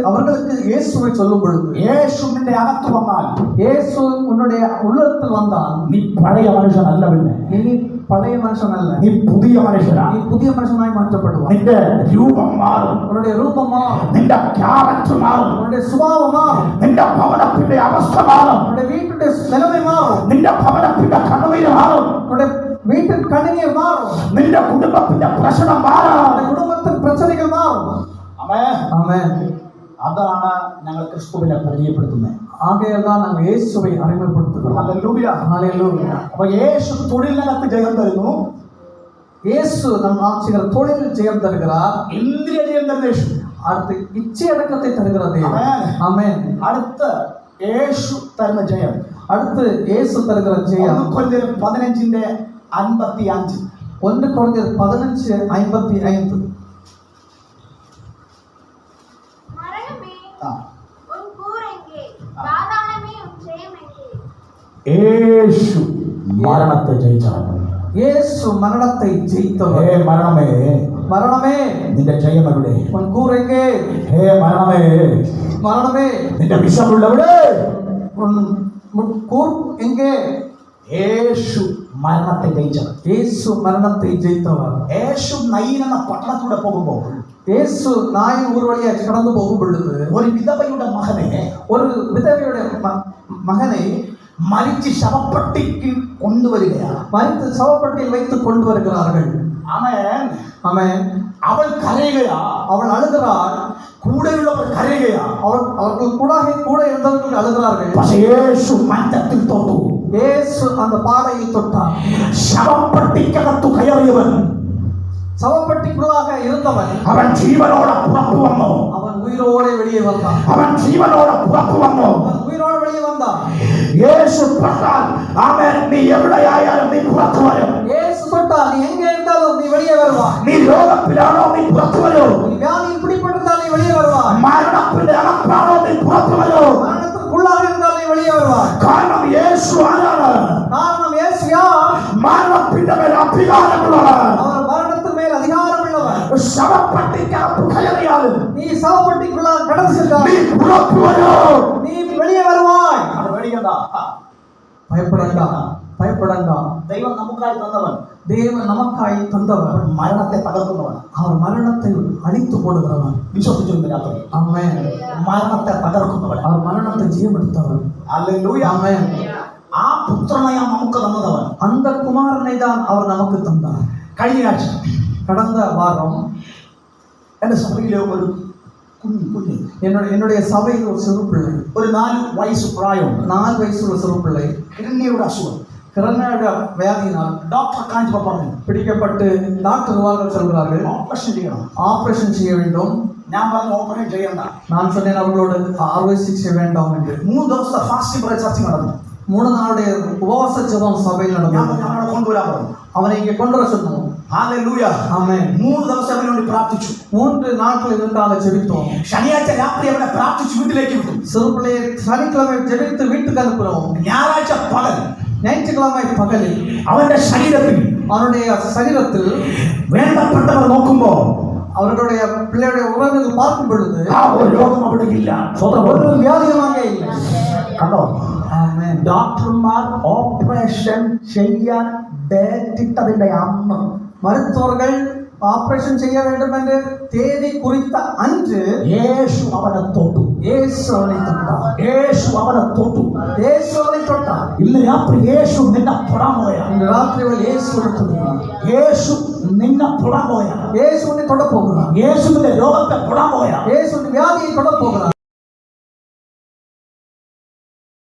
அவர்களுக்கு இயேசுவை சொல்லும் பொழுது, യേശു നിന്റെ അകത്ത് വന്നാൽ, இயேசு உன்னுடைய உள்ளத்தில் வந்தால், നീ പഴയ മനുഷ്യനല്ല, പിന്നെ நீ பழைய மனுஷன் அல்ல, നീ പുതിയ മനുഷ്യനാണ്. நீ புதிய மனுஷனாய் மாற்றப்படுவாய். നിന്റെ രൂപം മാറും, உன்னுடைய ரூபம் மாறும், നിന്റെ ക്യാരക്ടർ മാറും, உன்னுடைய சுபாவம் மாறும், നിന്റെ ഭവനത്തിന്റെ അവസ്ഥ മാറും, உன்னுடைய வீட்டுடைய நிலைமை மாறும், നിന്റെ ഭവനത്തിന്റെ കണ്ണുനീര് മാറും, உன்னுடைய வீட்டின் கண்ணீர் மாறும், നിന്റെ കുടുംബത്തിന്റെ പ്രശ്നം മാറും, உன்னுடைய குடும்பத்தின் பிரச்சனைகள் மாறும். ஆமென். അതാണ് ഞങ്ങൾ ക്രിസ്തുവിനെ പരിചയപ്പെടുത്തുന്നത്. ஆகையால் தான் நாங்கள் இயேசுவை அறிமுகப்படுத்துகிறோம். ഹല്ലേലൂയ. ஹல்லேலூயா. അപ്പൊ യേശു തൊഴിലിനകത്ത് ജയം തരുന്നു. இயேசு நாம் செய்கிற தொழிலில் ஜெயம் தருகிறார். ഇന്ദ്രിയ ജയം തരുന്ന യേശു. அடுத்து இச்சை அடக்கத்தை தருகிற தேவன். ஆமென். അടുത്ത യേശു തരുന്ന ജയം, அடுத்து இயேசு தருகிற ஜெயம் 1 കൊരിന്ത്യർ 15:55. 1 கொரிந்தியர் 15:55. மரணமே உன் கூர் எங்கே? பாதாளமே உன் ஜெயம் எங்கே? യേശു മരണത്തെ ജയിച്ചവൻ. இயேசு மரணத்தை ஜெயித்தவர். ഹേ മരണമേ, மரணமே നിന്റെ ജയം എവിടെ? உன் கூர் எங்கே? ഹേ മരണമേ, மரணமே നിന്റെ വിഷമുള്ളവിടെ? உன் கூர் எங்கே? യേശു മരണത്തെ ജയിച്ചവൻ. இயேசு மரணத்தை ஜெயித்தவர். യേശു നയീൻ എന്ന പട്ടണത്തിലൂടെ പോകുമ്പോൾ, இயேசு நாயின் ஊர் வழியாக கடந்து போகும் பொழுது ഒരു വിധവയുടെ മകനെ, ஒரு விதவையுடைய மகனை മരിച്ച് ശവപ്പെട്ടിക്ക് കൊണ്ടുവരികയാണ്. மரித்து சவப்பட்டியில் வைத்து கொண்டு வருகிறார்கள். ആമേൻ. ஆமென். അവൾ കരയുകയാ, அவள் அழுகிறாள். കൂടെയുള്ളവർ കരയുകയാ. அவர்கள் கூட இருந்தவர்கள் அழுகிறார்கள். പക്ഷേ യേശു മഞ്ചത്തിൽ തൊട്ടു. இயேசு அந்த பாடையை தொட்டார். ശവപ്പെട്ടിക്കകത്തു കയറിയവൻ, சவப்பட்டிக்குள்ளாக இருந்தவன் അവൻ ജീവനോടെ പുറത്തു വന്നു. அவன் உயிரோടെ வெளியே வந்தான். അവൻ ജീവനോടെ പുറത്തു വന്നു. அவன் உயிரோடு வெளியே வந்தான். യേശു തൊട്ടാൽ, ആമേൻ, നീ എവിടെയായാലും നീ പുറത്തു വരും. இயேசு தொட்டால் நீ எங்கே இருந்தாலும் நீ நீ வெளியே வருவாய். നീ രോഗത്തിലാണോ നീ പുറത്തു വരൂ. நீ வியாதியில் பிடிப்பட்டிருந்தால் நீ வெளியே வருவாய். മരണത്തിന്റെ അകത്താണോ നീ പുറത്തു വരൂ. மரணத்துக்குள்ளாக இருந்தால் நீ வெளியே வருவாய். കാരണം യേശു ആരാണ്? காரணம் இயேசு யார்? മരണത്തിന്റെ മേൽ അധികാരമുള്ളവൻ. அவர் மரணத்தின் மேல் அதிகாரம் உள்ளவர். ശവപ്പെട്ടിക്കകത്ത് കയറിയാലും நீ சவப்பட்டிக்குள்ளாக கடந்து சென்றால் നീ പുറത്തു വരൂ. நீ வெளியே வருவாய். അത് പേടിക്കണ്ട. பயப்படண்டா. ദൈവം നമുക്കായി തന്നവൻ. தேவன் நமக்காய் தந்தவர். മരണത്തെ തകർക്കുന്നവൻ. அவர் மரணத்தை அழித்து போடுகிறவர். വിശ്വസിച്ചു രാത്രി. ஆமென். മരണത്തെ തകർക്കുന്നവൻ. அவர் மரணத்தை ஜெயமெடுத்தவர். ഹല്ലേലൂയ. ஆமென். ആ പുത്രനെയാ നമുക്ക് തന്നവൻ. அந்த குமாரனை தான் அவர் நமக்கு தந்தார். കഴിഞ്ഞ ആഴ്ച கடந்த வாரம் എന്റെ സഭയിലെ ഒരു കുഞ്ഞ് என்னுடைய சபையில் ஒரு சிறு பிள்ளை, ഒരു 4 വയസ്സ് പ്രായമുണ്ട്. 4 വയസ്സുള്ള சிறு பிள்ளை കിഡ്നിയുടെ അസുഖം. கிரனேட வியாதியினால் ഡോക്ടറെ കാണിച്ചപ്പോൾ പറഞ്ഞു பிடிக்கப்பட்டு டாக்டர் சொல்கிறார்கள் ഓപ്പറേഷൻ ചെയ്യണം. ஆபரேஷன் செய்ய வேண்டும். ഞാൻ പറഞ്ഞു ഓപ്പറേഷൻ ചെയ്യണ്ട. நான் சொன்னேன் அவர்களோடு அறுவை சிகிச்சை வேண்டாம் என்று. 3 ദിവസത്തെ ഫാസ്റ്റിംഗ് പ്രയർ ചർച്ച നടന്നു. 3 നാളുடைய உபவாச ஜெபம் சபையில் நடந்தது. ഞങ്ങളെ കൊണ്ടുവരാൻ പറഞ്ഞു. அவனை இங்கே கொண்டு வர சொன்னோம். ഹല്ലേലൂയ. ஆமென். 3 ദിവസം അവന് വേണ്ടി പ്രാർത്ഥിച്ചു. 3 நாட்கள் இதற்காக ஜெபித்தோம். ശനിയാഴ്ച രാത്രി അവനെ പ്രാർത്ഥിച്ചു വീട്ടിലേക്ക് വിട്ടു. சிறு பிள்ளையை சனிக்கிழமை ஜெபித்து வீட்டுக்கு அனுப்புகிறோம். ഞായറാഴ്ച പകൽ ஞாயிற்றுக்கிழமை பகலில் അവന്റെ ശരീരത്തിൽ அவனுடைய சரீரத்தில் വേണ്ടപ്പെട്ടവർ നോക്കുമ്പോ அவர்களுடைய பிள்ளையுடைய உறவுகள் பார்க்கும் பொழுது ആ ഒരു രോഗം അവിടെ ഇല്ല. ஒரு வியாதியுமாக இல்லை. കണ്ടോ? ആമേൻ. ഡോക്ടർമാർ ഓപ്പറേഷൻ ചെയ്യാൻ ഡേറ്റ് ഇട്ടതിന്റെ അന്ന് மருத்துவர்கள் ஆபரேஷன் செய்ய வேண்டும் என்று தேதி குறித்த அன்று യേശു അവനെ തൊട്ടു. இயேசு அவனை தொட்டார். യേശു അവനെ തൊട്ടു. இயேசு அவனை தொட்டார். ഇന്ന് രാത്രി യേശു നിന്നെ തൊടാൻ പോയാ. இந்த ராத்திரியில் இயேசு உன்னை தொடுகிறார். യേശു നിന്നെ തൊടാൻ പോയാ. இயேசு உன்னை தொட போகிறார். യേശുവിന്റെ രോഗത്തെ തൊടാൻ പോയാ. இயேசு உன் வியாதியை தொட போகிறார்.